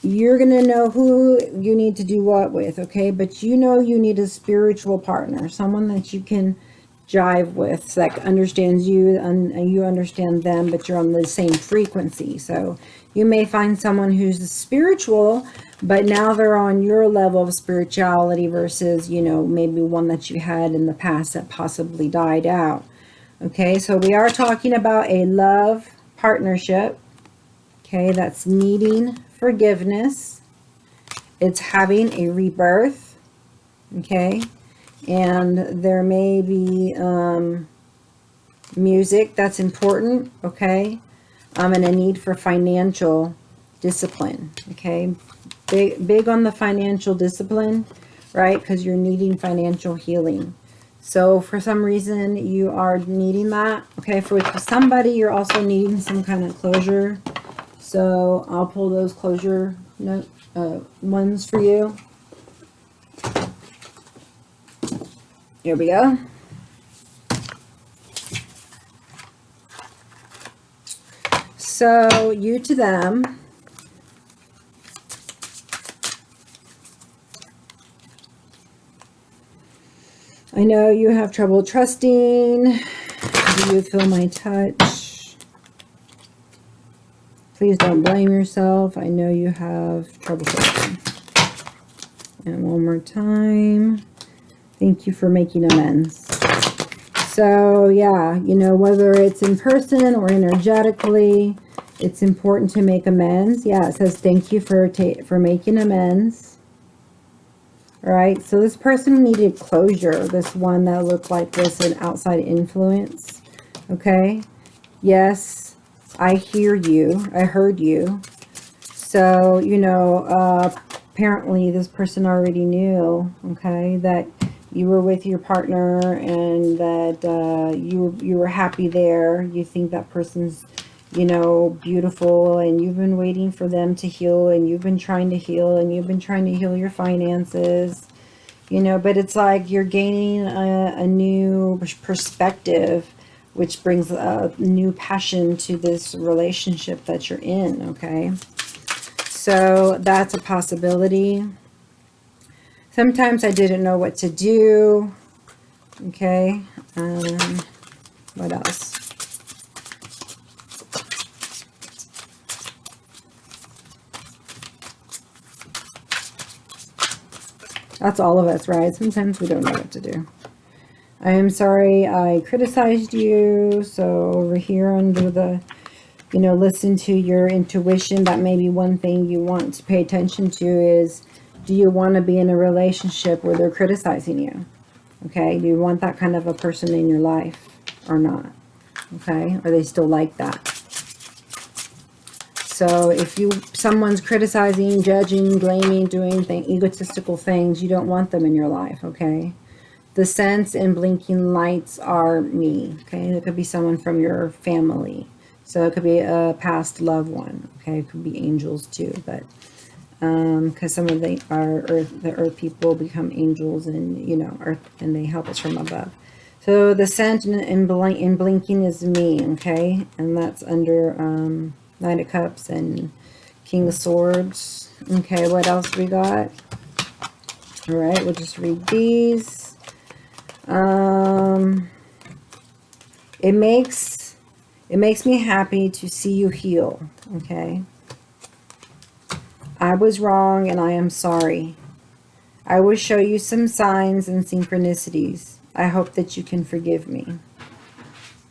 you're going to know who you need to do what with, okay? But you know you need a spiritual partner, someone that you can jive with, that understands you, and you understand them, but you're on the same frequency. So You may find someone who's spiritual, but now they're on your level of spirituality versus, you know, maybe one that you had in the past that possibly died out. Okay, so we are talking about a love partnership. Okay, that's needing forgiveness. It's having a rebirth. Okay, and there may be music that's important. Okay, and a need for financial discipline. Okay, big on the financial discipline, right? Because you're needing financial healing. So for some reason you are needing that. Okay, for somebody you're also needing some kind of closure. So I'll pull those closure ones for you. Here we go. So you to them. I know you have trouble trusting. Do you feel my touch? Please don't blame yourself. I know you have trouble trusting. And one more time. Thank you for making amends. So yeah, you know, whether it's in person or energetically, it's important to make amends. Yeah, it says thank you for making amends. All right, so this person needed closure. This one that looked like this, an outside influence. Okay, yes, I hear you. I heard you. So, you know, apparently this person already knew, okay, that you were with your partner and that you were happy there. You think that person's, you know, beautiful, and you've been waiting for them to heal, and you've been trying to heal, and you've been trying to heal your finances, you know, but it's like you're gaining a new perspective, which brings a new passion to this relationship that you're in. Okay, so that's a possibility. Sometimes I didn't know what to do. Okay, what else? That's all of us, right? Sometimes we don't know what to do. I am sorry I criticized you. So over here under the, you know, listen to your intuition. That may be one thing you want to pay attention to is, do you want to be in a relationship where they're criticizing you? Okay, do you want that kind of a person in your life or not? Okay, are they still like that? So if someone's criticizing, judging, blaming, doing egotistical things, you don't want them in your life, okay? The scents and blinking lights are me, okay? It could be someone from your family. So it could be a past loved one, okay? It could be angels too, but because some of the earth people become angels, and, you know, earth, and they help us from above. So the scent and blinking is me, okay? And that's under Knight of Cups and King of Swords. Okay, what else we got? All right, we'll just read these. It makes me happy to see you heal. Okay. I was wrong and I am sorry. I will show you some signs and synchronicities. I hope that you can forgive me.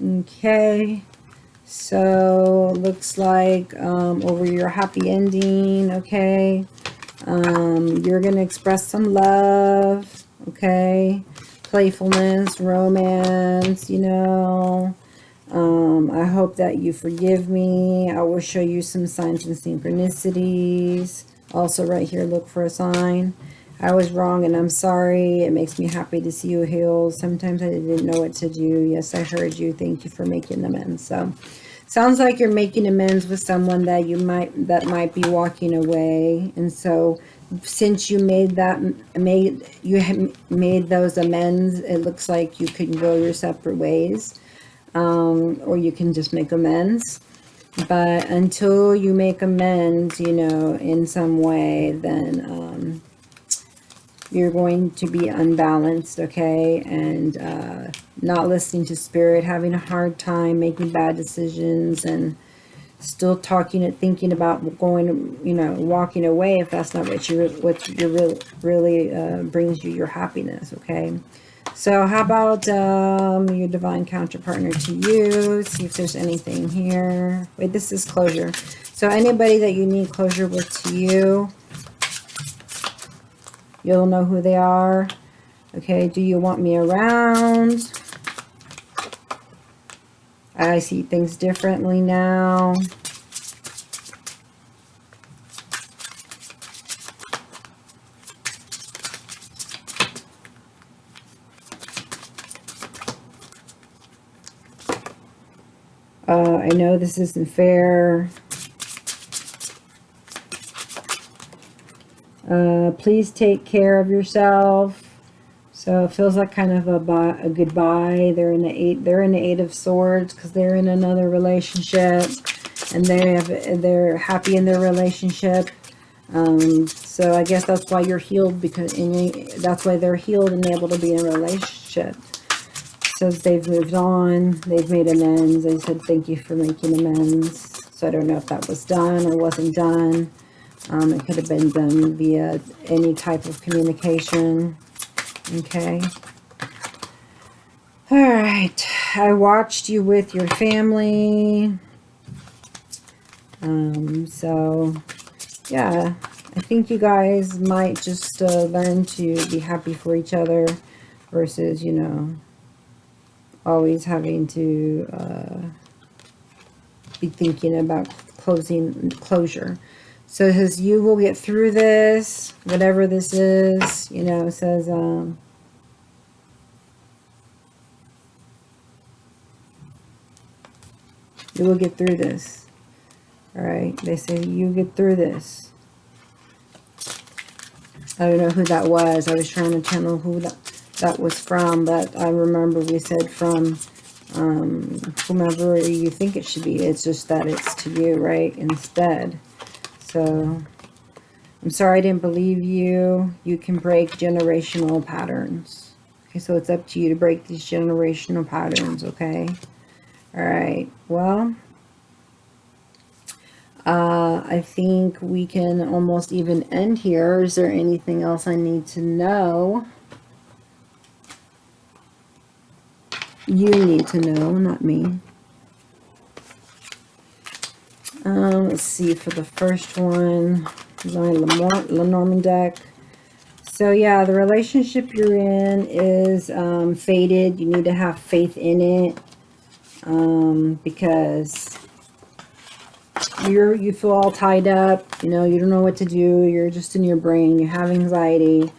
Okay. So looks like over your happy ending, okay, you're going to express some love, okay, playfulness, romance, you know. I hope that you forgive me. I will show you some signs and synchronicities. Also right here, look for a sign. I was wrong and I'm sorry. It makes me happy to see you heal. Sometimes I didn't know what to do. Yes, I heard you. Thank you for making amends. So sounds like you're making amends with someone that might be walking away. And so since you made those amends, it looks like you can go your separate ways. Or you can just make amends. But until you make amends, you know, in some way, then you're going to be unbalanced, okay? And not listening to spirit, having a hard time making bad decisions, and still talking and thinking about going, you know, walking away if that's not what you really brings you your happiness. Okay. So how about your divine counterpartner to you? See if there's anything here. Wait, this is closure. So anybody that you need closure with to you, you'll know who they are. Okay, do you want me around? I see things differently now. I know this isn't fair. Please take care of yourself. So it feels like kind of a goodbye. They're in the Eight of Swords because they're in another relationship, and they're happy in their relationship. So I guess that's why you're healed, because that's why they're healed and able to be in a relationship. Says they've moved on, they've made amends. They said thank you for making amends. So I don't know if that was done or wasn't done. It could have been done via any type of communication. Okay. All right. I watched you with your family. So yeah, I think you guys might just learn to be happy for each other versus, you know, always having to be thinking about closure. So it says you will get through this, whatever this is, you know. It says you will get through this. All right, they say you get through this. I don't know who that was. I was trying to channel who that was from, but I remember we said from whomever you think it should be. It's just that it's to you, right, instead. So I'm sorry I didn't believe you. You can break generational patterns. Okay, so it's up to you to break these generational patterns, okay? All right, well, I think we can almost even end here. Is there anything else I need to know? You need to know, not me. Let's see, for the first one, my Lenormand deck. So yeah, the relationship you're in is fated. You need to have faith in it, because you feel all tied up. You know, you don't know what to do. You're just in your brain. You have anxiety.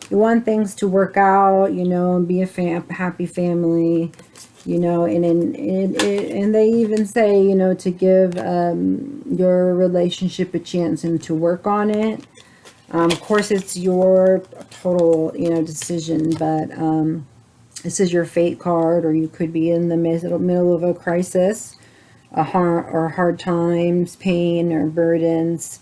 You want things to work out, you know, and be a happy family. You know, and they even say, you know, to give your relationship a chance and to work on it. Of course, it's your total, you know, decision, but this is your fate card, or you could be in the middle of a crisis, hard times, pain, or burdens.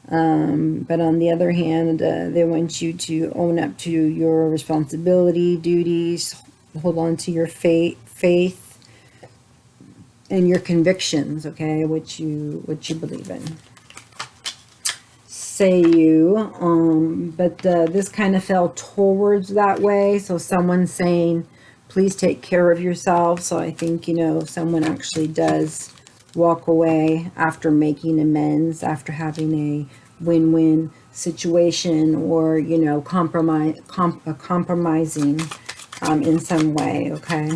But on the other hand, they want you to own up to your responsibility, duties, hold on to your faith and your convictions, okay, what you believe in. Say you, but this kind of fell towards that way. So someone's saying, please take care of yourself. So I think, you know, someone actually does walk away after making amends, after having a win-win situation, or, you know, compromising in some way, okay?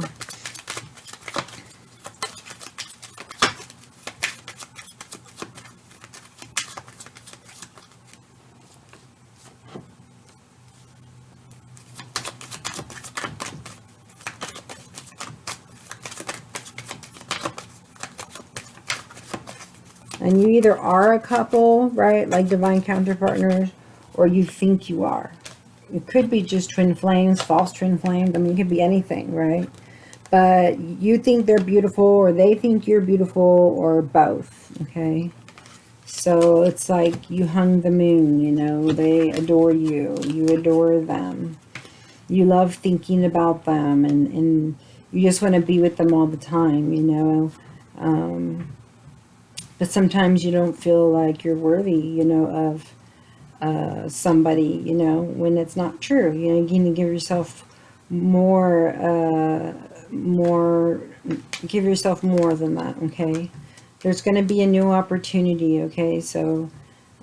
And you either are a couple, right, like divine counterpartners, or you think you are. It could be just twin flames, false twin flames. I mean, it could be anything, right? But you think they're beautiful, or they think you're beautiful, or both, okay? So it's like you hung the moon, you know. They adore you. You adore them. You love thinking about them, and you just want to be with them all the time, you know. But sometimes you don't feel like you're worthy, you know, of somebody, you know, when it's not true. You know, you need to give yourself more, give yourself more than that, okay? There's going to be a new opportunity, okay? So,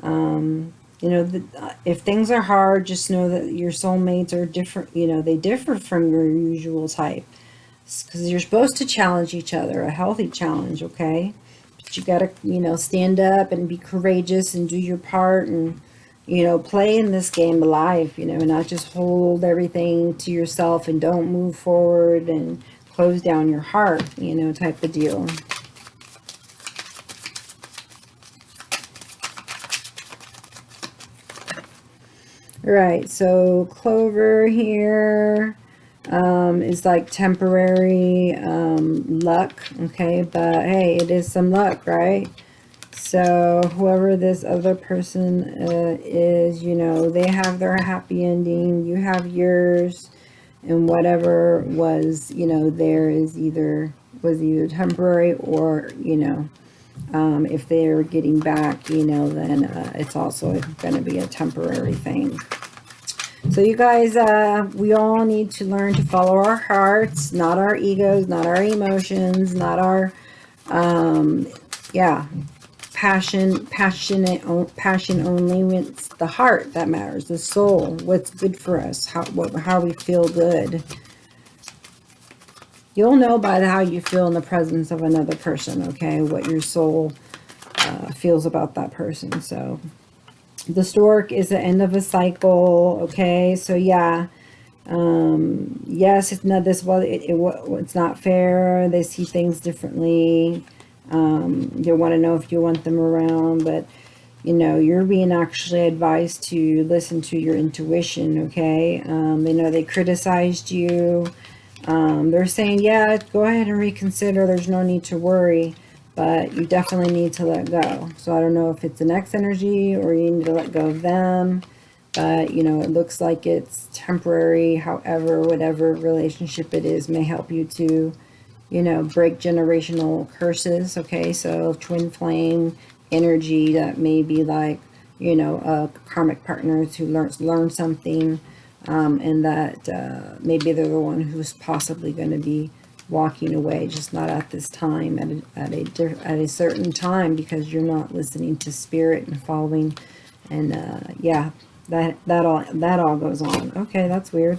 you know, if things are hard, just know that your soulmates are different, you know, they differ from your usual type. Because you're supposed to challenge each other, a healthy challenge, okay? But you got to, you know, stand up and be courageous and do your part and, you know, play in this game of life, you know, not just hold everything to yourself and don't move forward and close down your heart, you know, type of deal. All right, so Clover here is like temporary luck, okay? But hey, it is some luck, right? So whoever this other person is, you know, they have their happy ending, you have yours, and whatever was, you know, there is was either temporary or, you know, if they're getting back, you know, then it's also going to be a temporary thing. So you guys, we all need to learn to follow our hearts, not our egos, not our emotions, not our, yeah, passion only. It's the heart that matters, the soul, what's good for us, how we feel good. You'll know by how you feel in the presence of another person, okay, what your soul feels about that person. So the stork is the end of a cycle, okay? So yeah, yes, it's not this, well, it's not fair. They see things differently. They want to know if you want them around, but you know, you're being actually advised to listen to your intuition, okay? They know they criticized you. They're saying, yeah, go ahead and reconsider. There's no need to worry. But you definitely need to let go. So I don't know if it's an ex energy or you need to let go of them. But, you know, it looks like it's temporary. However, whatever relationship it is may help you to, you know, break generational curses. Okay, so twin flame energy that may be like, you know, karmic partners who learn something. And that maybe they're the one who's possibly going to be walking away, just not at this time, at a certain time, because you're not listening to spirit and following. And yeah, that all goes on. Okay, that's weird.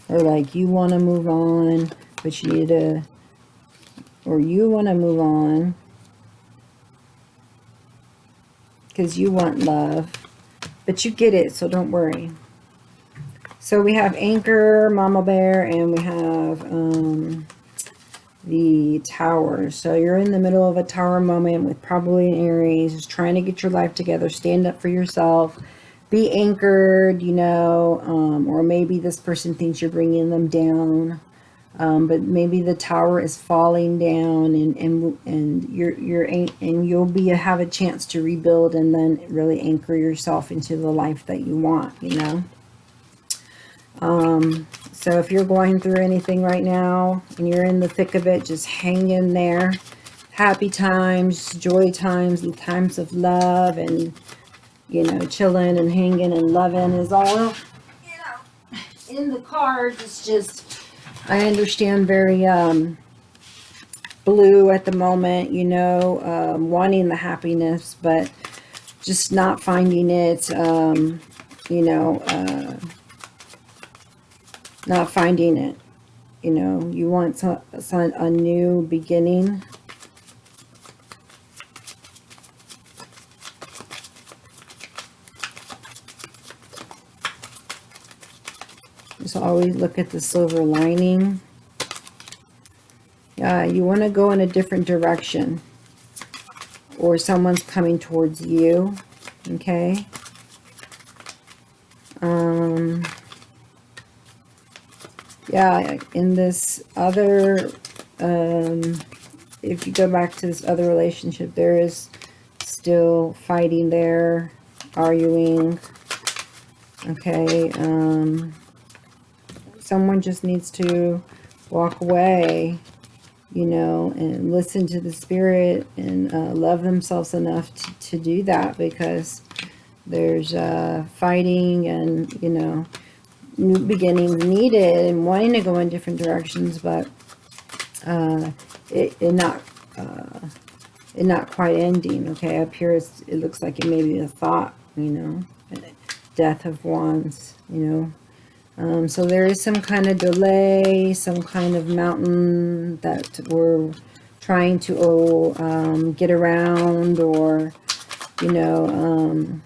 Or like you want to move on, but you need to, or you want to move on because you want love, but you get it, so don't worry. So we have Anchor, Mama Bear, and we have the Tower. So you're in the middle of a Tower moment with probably an Aries, just trying to get your life together, stand up for yourself, be anchored, you know, or maybe this person thinks you're bringing them down. But maybe the tower is falling down, and you'll have a chance to rebuild and then really anchor yourself into the life that you want, you know. So if you're going through anything right now and you're in the thick of it, just hang in there. Happy times, joy times, the times of love, and you know, chilling and hanging and loving is all, you know, in the cards. It's just, I understand, very blue at the moment, you know, wanting the happiness, but just not finding it, you know, not finding it. You know, you want a new beginning. Just always look at the silver lining. You want to go in a different direction, or someone's coming towards you, okay? Yeah, in this other, if you go back to this other relationship, there is still fighting there, arguing, okay? someone just needs to walk away, you know, and listen to the spirit and love themselves enough to do that, because there's fighting and, you know, new beginnings needed and wanting to go in different directions, but it not quite ending. Okay, up here it looks like it may be a thought, you know, Death of Wands, you know. So there is some kind of delay, some kind of mountain that we're trying to get around, or, you know,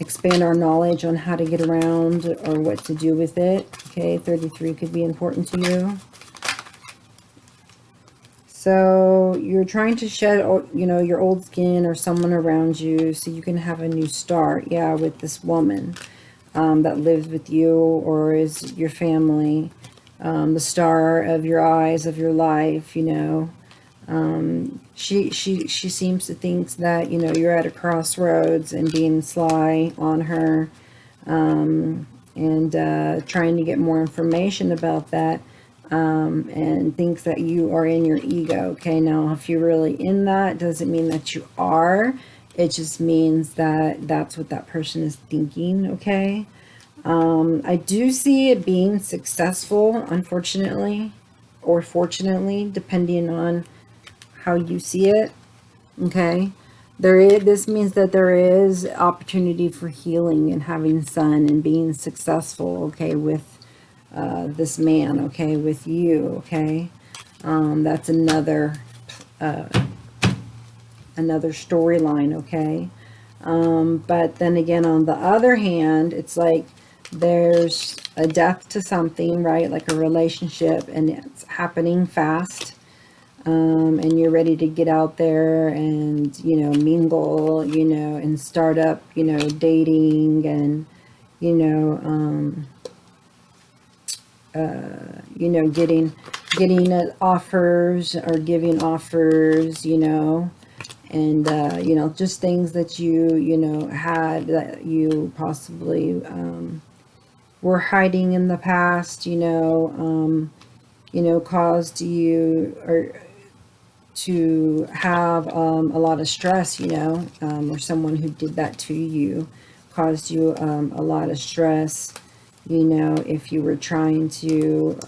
expand our knowledge on how to get around or what to do with it. Okay, 33 could be important to you. So you're trying to shed, you know, your old skin or someone around you so you can have a new start. Yeah, with this woman that lives with you or is your family. The star of your eyes, of your life, you know. She seems to think that, you know, you're at a crossroads and being sly on her, and trying to get more information about that, and thinks that you are in your ego. Okay, now if you're really in that, doesn't mean that you are. It just means that that's what that person is thinking. Okay. I do see it being successful, unfortunately, or fortunately, depending on how you see it. Okay, this means that there is opportunity for healing and having sun and being successful. Okay, with this man. Okay, with you. Okay, that's another storyline. Okay, but then again, on the other hand, it's like there's a death to something, right? Like a relationship, and it's happening fast. And you're ready to get out there and, you know, mingle, you know, and start up, you know, dating and, you know, getting offers or giving offers, you know, and, you know, just things that you know, had that you possibly, were hiding in the past, you know, caused you or to have a lot of stress, you know, or someone who did that to you caused you a lot of stress, you know, if you were trying to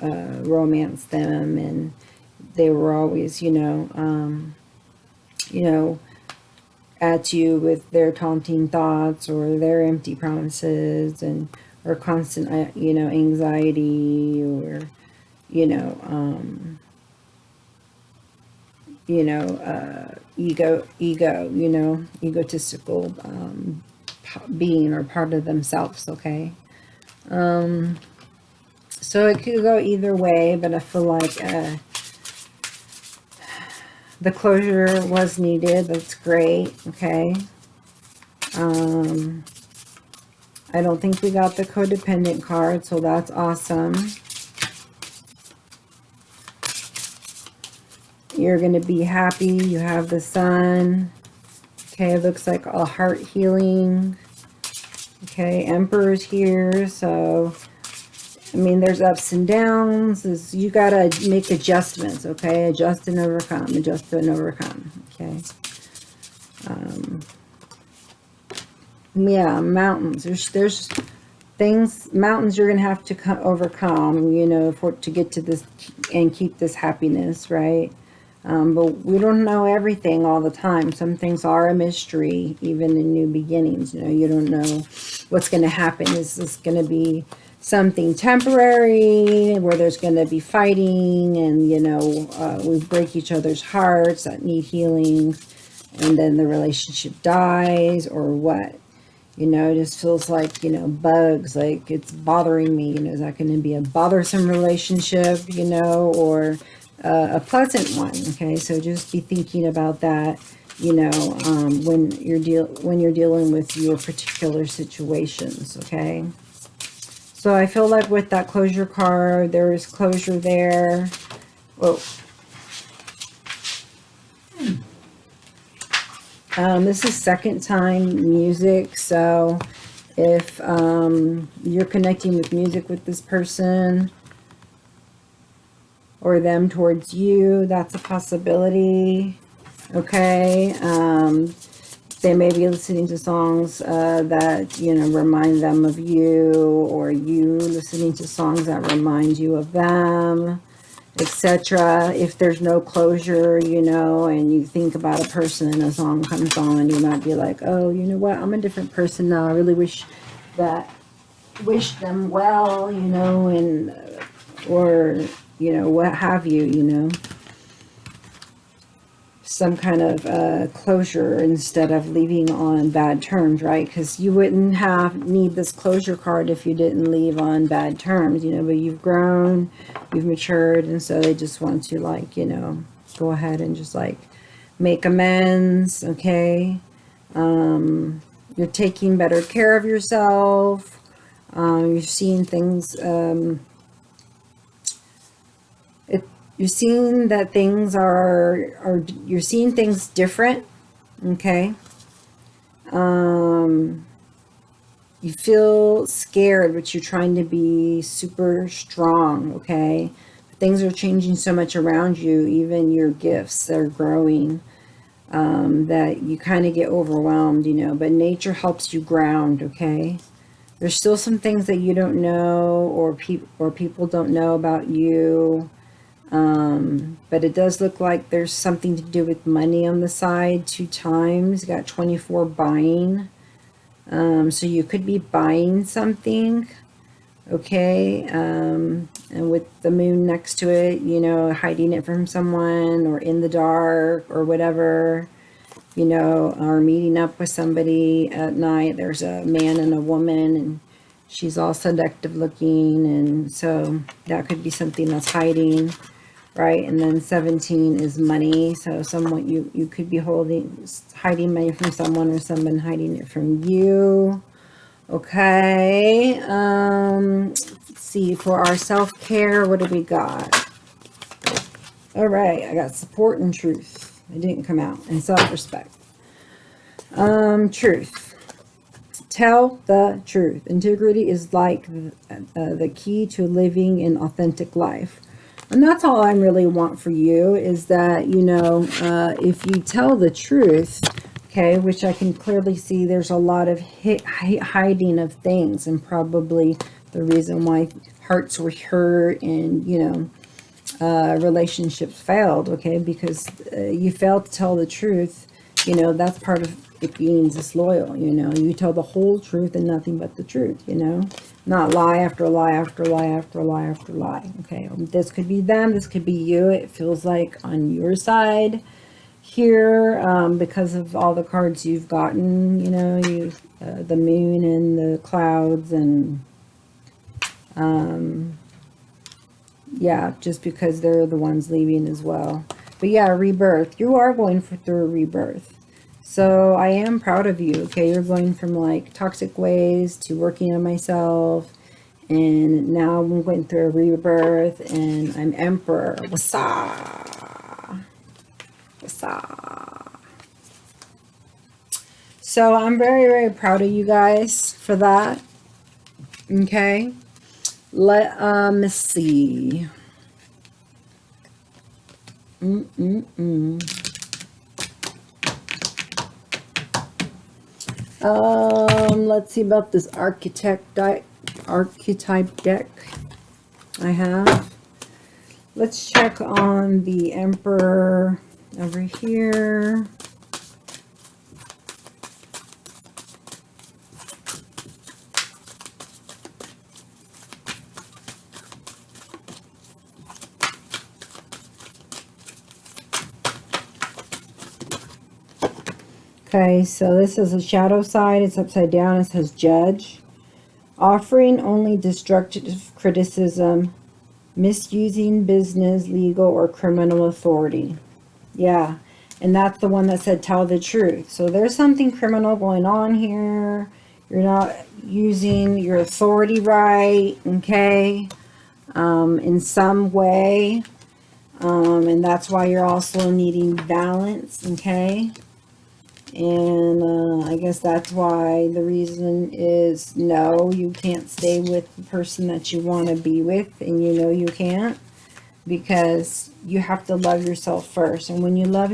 romance them, and they were always, you know, at you with their taunting thoughts or their empty promises, and or constant, you know, anxiety, or, you know, ego, you know, egotistical being or part of themselves. Okay. So it could go either way, but I feel like the closure was needed. That's great. Okay. I don't think we got the codependent card, so that's awesome. You're going to be happy. You have the sun. Okay, it looks like a heart healing. Okay, Emperor's here. So, I mean, there's ups and downs. You got to make adjustments. Okay, adjust and overcome. Adjust and overcome. Okay. Yeah, mountains. There's things, mountains you're going to have to overcome, you know, to get to this and keep this happiness, right? But we don't know everything all the time. Some things are a mystery, even in new beginnings. You know, you don't know what's going to happen. Is this going to be something temporary where there's going to be fighting and, you know, we break each other's hearts that need healing, and then the relationship dies, or what? You know, it just feels like, you know, bugs, like it's bothering me. You know, is that going to be a bothersome relationship, you know, or a pleasant one? Okay, so just be thinking about that, you know, when you're dealing with your particular situations. Okay, so I feel like with that closure card, there is closure there. Whoa. This is second time music, so if you're connecting with music with this person, or them towards you. That's a possibility. Okay. They may be listening to songs that, you know, remind them of you, or you listening to songs that remind you of them, etc. If there's no closure, you know, and you think about a person and a song comes on, you might be like, oh, you know what, I'm a different person now. I really wish them well, you know, and or, you know, what have you, you know. Some kind of closure instead of leaving on bad terms, right? Because you wouldn't need this closure card if you didn't leave on bad terms, you know, but you've grown, you've matured, and so they just want to, like, you know, go ahead and just like make amends. Okay. You're taking better care of yourself. You're seeing things, you're seeing that things you're seeing things different. Okay. You feel scared, but you're trying to be super strong. Okay. Things are changing so much around you, even your gifts are growing, that you kind of get overwhelmed, you know, but nature helps you ground. Okay. There's still some things that you don't know, or people don't know about you. But it does look like there's something to do with money on the side. 2 times. You got 24 buying. So you could be buying something. Okay. And with the moon next to it, you know, hiding it from someone, or in the dark, or whatever, you know, or meeting up with somebody at night. There's a man and a woman, and she's all seductive looking. And so that could be something that's hiding. Right. And then 17 is money. So someone, you could be hiding money from someone, or someone hiding it from you. Okay. Let's see, for our self-care, what do we got? All right. I got support and truth. It didn't come out. And self-respect. Truth. Tell the truth. Integrity is like the key to living an authentic life. And that's all I really want for you, is that, you know, if you tell the truth, okay, which I can clearly see there's a lot of hiding of things, and probably the reason why hearts were hurt and, you know, relationships failed, okay, because you failed to tell the truth. You know, that's part of it being disloyal. You know, you tell the whole truth and nothing but the truth, you know. Not lie after lie after lie after lie after lie. Okay, this could be them, this could be you. It feels like on your side here, because of all the cards you've gotten. You know, the moon and the clouds, and yeah, just because they're the ones leaving as well. But yeah, rebirth. You are going through a rebirth. So I am proud of you. Okay, you're going from like toxic ways to working on myself, and now I'm going through a rebirth, and I'm Emperor. Wassa. Wassa. So I'm very, very proud of you guys for that. Okay, let me see. Let's see about this archetype deck I have. Let's check on the Emperor over here. Okay, so this is a shadow side. It's upside down. It says judge. Offering only destructive criticism, misusing business, legal, or criminal authority. Yeah, and that's the one that said tell the truth. So there's something criminal going on here. You're not using your authority right, okay, in some way. And that's why you're also needing balance, okay? And I guess that's why the reason is no, you can't stay with the person that you want to be with, and you know you can't. because you have to love yourself first. And when you love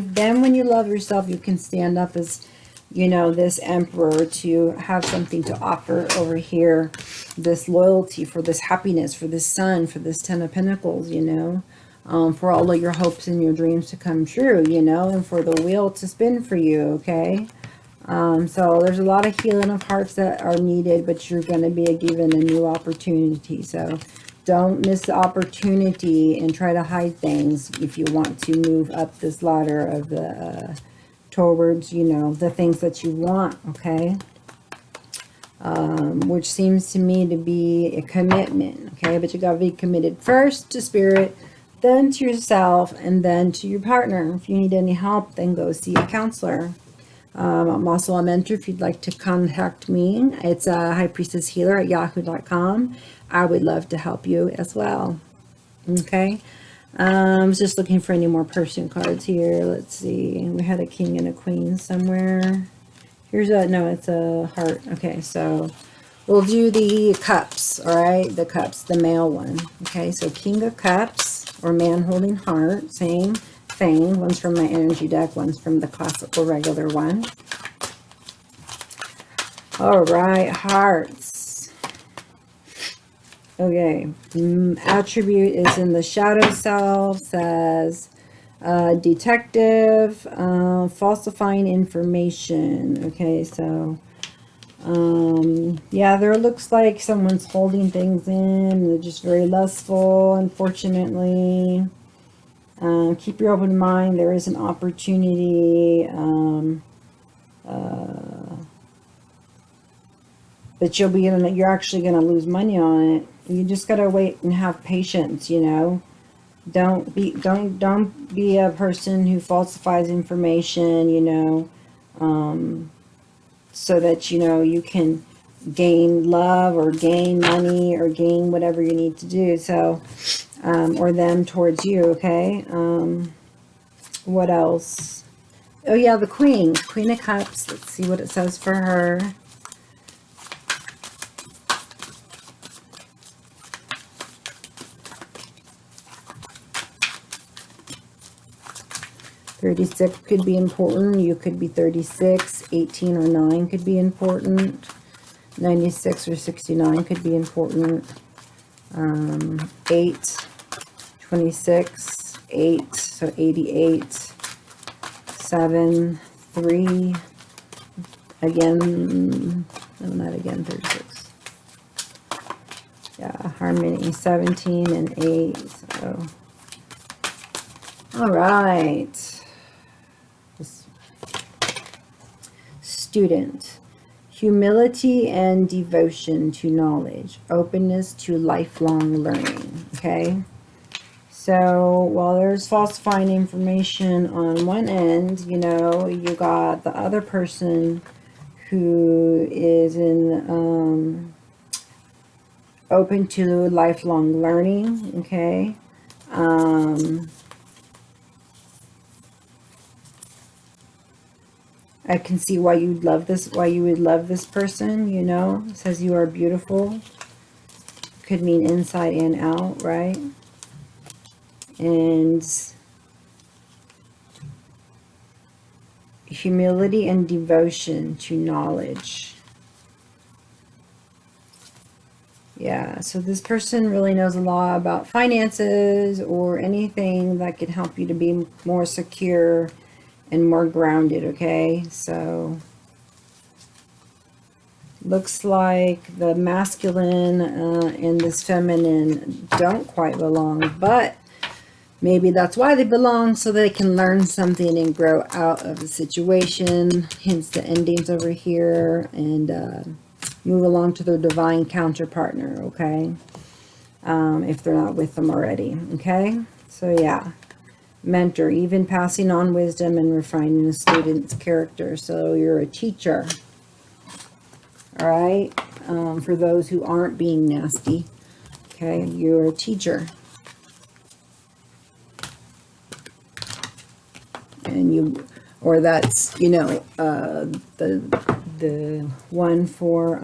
yourself, you can stand up as, you know, this emperor, to have something to offer over here, this loyalty, for this happiness, for this sun, for this 10 of Pentacles, you know, for all of your hopes and your dreams to come true, you know, and for the wheel to spin for you, okay? So there's a lot of healing of hearts that are needed, but you're going to be given a new opportunity. So don't miss the opportunity and try to hide things if you want to move up this ladder of the towards, you know, the things that you want, okay? Which seems to me to be a commitment, okay? But you got to be committed first to spirit, then to yourself, and then to your partner. If you need any help, then go see a counselor. I'm also a mentor. If you'd like to contact me, it's highpriestesshealer@yahoo.com. I would love to help you as well. Okay. I was just looking for any more person cards here. Let's see. We had a king and a queen somewhere. Here's a, no, it's a heart. Okay, so we'll do the cups, all right? The cups, the male one. Okay, so king of cups, or man holding heart, same thing. One's from my energy deck, one's from the classical regular one. All right, hearts. Okay, attribute is in the shadow self, says detective, falsifying information. Okay, so yeah, there looks like someone's holding things in. They're just very lustful, unfortunately. Keep your open mind. There is an opportunity, but you're actually gonna lose money on it. You just gotta wait and have patience, you know. Don't be a person who falsifies information, you know, so that, you know, you can gain love or gain money or gain whatever you need to do. So, or them towards you, okay? What else? Oh yeah, the Queen of Cups. Let's see what it says for her. 36 could be important. You could be 36. 18 or 9 could be important. 96 or 69 could be important. 8, 26, 8, so 88. 7, 3. Again, no, not again, 36. Yeah, harmony, 17 and 8. So, all right. Student, humility and devotion to knowledge, openness to lifelong learning. Okay, so while there's falsifying information on one end, you know, you got the other person who is in open to lifelong learning. Okay, I can see why you'd love this, why you would love this person, you know. It says you are beautiful. Could mean inside and out, right? And humility and devotion to knowledge. Yeah, so this person really knows a lot about finances or anything that could help you to be more secure and more grounded, okay? So looks like the masculine and this feminine don't quite belong, but maybe that's why they belong, so they can learn something and grow out of the situation, hence the endings over here, and move along to their divine counterpartner, okay? If they're not with them already, okay? So yeah. Mentor, even passing on wisdom and refining a student's character. So you're a teacher, all right? For those who aren't being nasty, okay? You're a teacher. And you, or that's, you know, the one for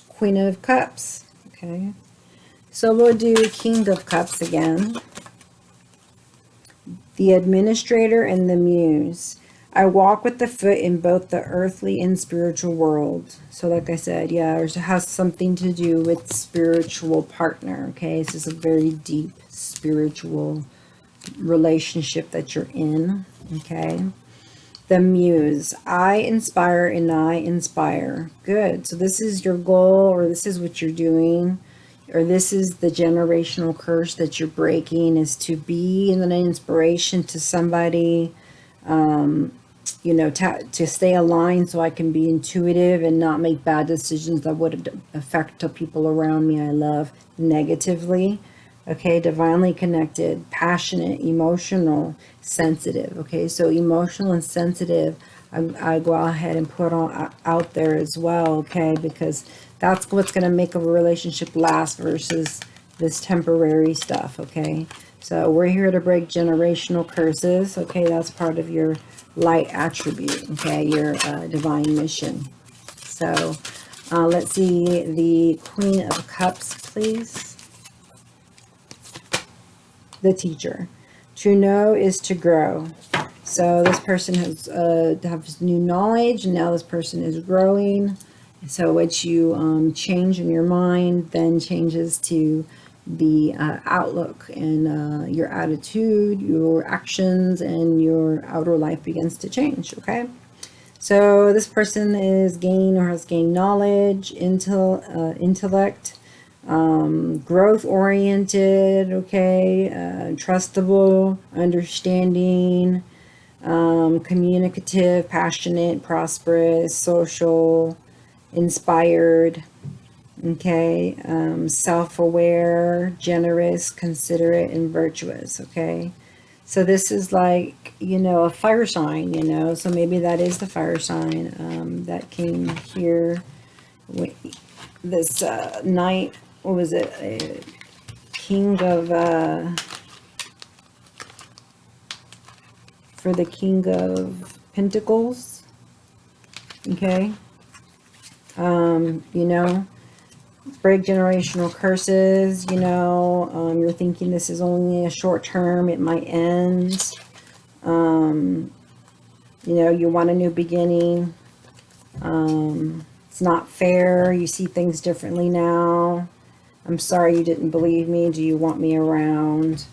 Queen of Cups, okay? So we'll do King of Cups again. The Administrator and the Muse. I walk with the foot in both the earthly and spiritual world. So like I said, yeah, it has something to do with spiritual partner, okay? This is a very deep spiritual relationship that you're in, okay? The Muse. I inspire and I inspire. Good. So this is your goal, or this is what you're doing, or this is the generational curse that you're breaking, is to be an inspiration to somebody, you know, to stay aligned so I can be intuitive and not make bad decisions that would affect the people around me I love negatively. Okay, divinely connected, passionate, emotional, sensitive. Okay, so emotional and sensitive, I go ahead and put on out there as well. Okay, because that's what's going to make a relationship last versus this temporary stuff. Okay, so we're here to break generational curses. Okay, that's part of your light attribute. Okay, your divine mission. So let's see the Queen of Cups, please. The Teacher. To know is to grow. So this person has new knowledge, and now this person is growing. So what you change in your mind then changes to the outlook, and your attitude, your actions, and your outer life begins to change. Okay, so this person is gaining or has gained knowledge, intellect, growth oriented, okay, trustable, understanding, communicative, passionate, prosperous, social, inspired, okay, self-aware, generous, considerate, and virtuous. Okay, so this is like, you know, a fire sign, you know, so maybe that is the fire sign that came here this night. What was it? A King of for the King of Pentacles. Okay, you know, break generational curses. You know, you're thinking this is only a short term, it might end. You know, you want a new beginning. It's not fair, you see things differently now. I'm sorry you didn't believe me. Do you want me around?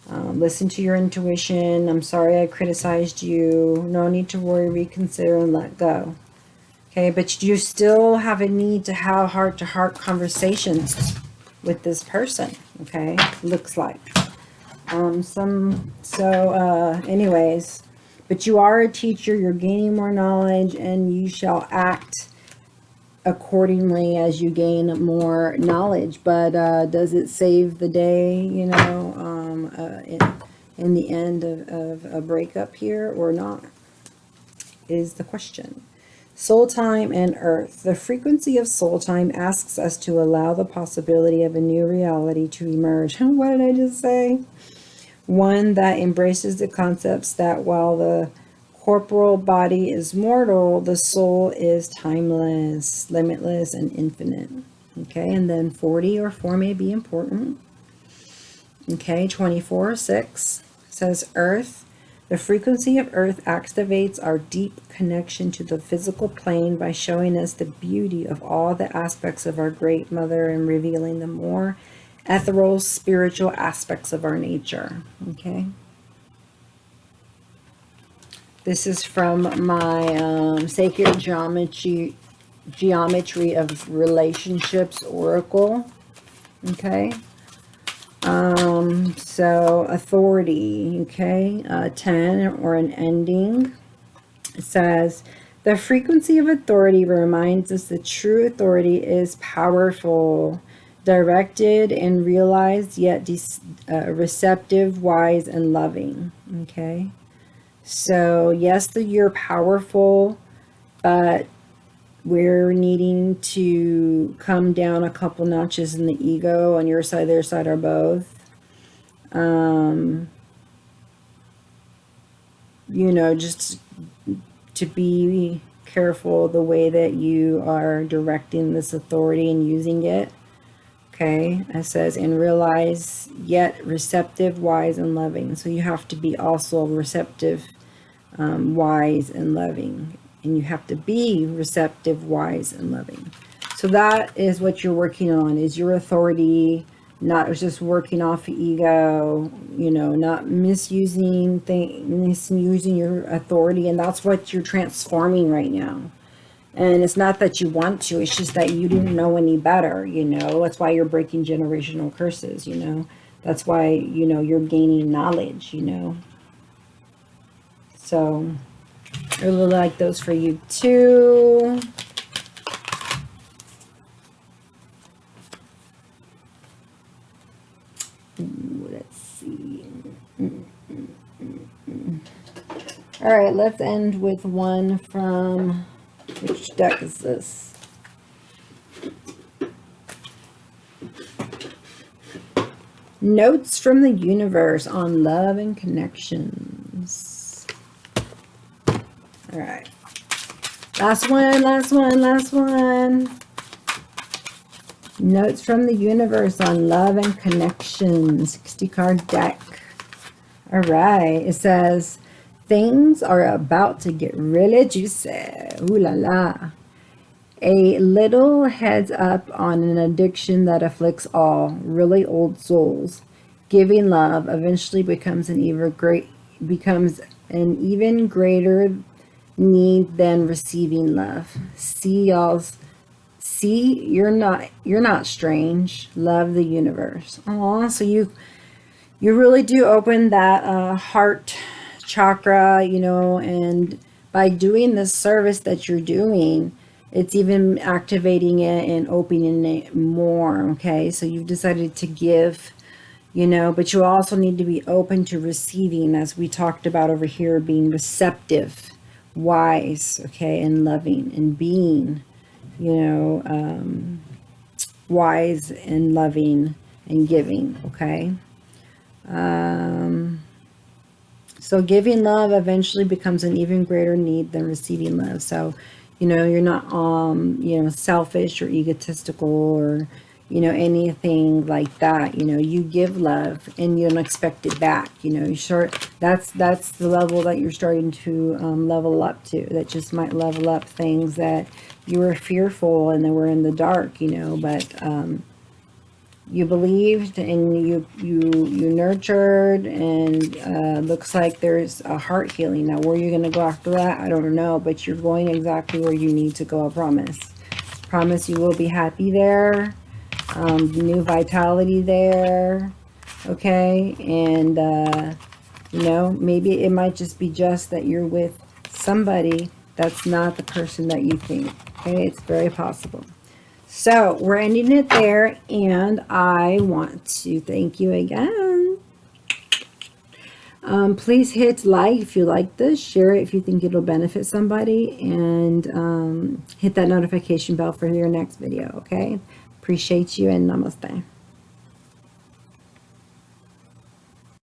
Listen to your intuition. I'm sorry I criticized you. No need to worry, reconsider, and let go. Okay, but you still have a need to have heart-to-heart conversations with this person. Okay, looks like. Anyways, but you are a teacher. You're gaining more knowledge, and you shall act accordingly as you gain more knowledge. But does it save the day, you know, in the end of a breakup here, or not, is the question. Soul time and earth. The frequency of soul time asks us to allow the possibility of a new reality to emerge. What did I just say? One that embraces the concepts that while the corporal body is mortal, the soul is timeless, limitless, and infinite. Okay, and then 40 or 4 may be important. Okay, 24 or 6 says earth. The frequency of earth activates our deep connection to the physical plane by showing us the beauty of all the aspects of our great mother and revealing the more ethereal, spiritual aspects of our nature. Okay. This is from my Sacred Geometry of Relationships Oracle. Okay. So authority, okay, 10, or an ending. It says, the frequency of authority reminds us that true authority is powerful, directed and realized, yet receptive, wise, and loving. Okay. So yes, you're powerful, but we're needing to come down a couple notches in the ego on your side, their side, or both. You know, just to be careful the way that you are directing this authority and using it. Okay, it says, and realize yet receptive, wise, and loving. So you have to be also receptive, wise, and loving. And you have to be receptive, wise, and loving. So that is what you're working on, is your authority, not just working off ego, you know, not misusing your authority. And that's what you're transforming right now. And it's not that you want to, it's just that you didn't know any better, you know. That's why you're breaking generational curses, you know. That's why, you know, you're gaining knowledge, you know. So I really like those for you too. Let's see. All right, let's end with one from... which deck is this? Notes from the Universe on Love and Connections. All right. Last one, last one, last one. Notes from the Universe on Love and Connections. 60 card deck. All right. It says, things are about to get really juicy. Ooh la la. A little heads up on an addiction that afflicts all, really old souls. Giving love eventually becomes an even greater need than receiving love. See, you're not strange. Love the universe. Oh, so you really do open that heart chakra, you know, and by doing this service that you're doing, it's even activating it and opening it more. Okay, so you've decided to give, you know, but you also need to be open to receiving, as we talked about over here, being receptive, wise, okay, and loving, and being, you know, wise and loving and giving. Okay. So giving love eventually becomes an even greater need than receiving love. So, you know, you're not, you know, selfish or egotistical or, you know, anything like that. You know, you give love and you don't expect it back. You know, that's the level that you're starting to level up to. That just might level up things that you were fearful and that were in the dark, you know, but you believed and you nurtured, and looks like there's a heart healing. Now, where you're going to go after that, I don't know, but you're going exactly where you need to go. I promise you will be happy there. New vitality there. Okay. And you know, maybe it might just be just that you're with somebody that's not the person that you think. Okay, it's very possible. So we're ending it there, and I want to thank you again. Please hit like if you like this, share it if you think it'll benefit somebody, and hit that notification bell for your next video. Okay, appreciate you, and namaste.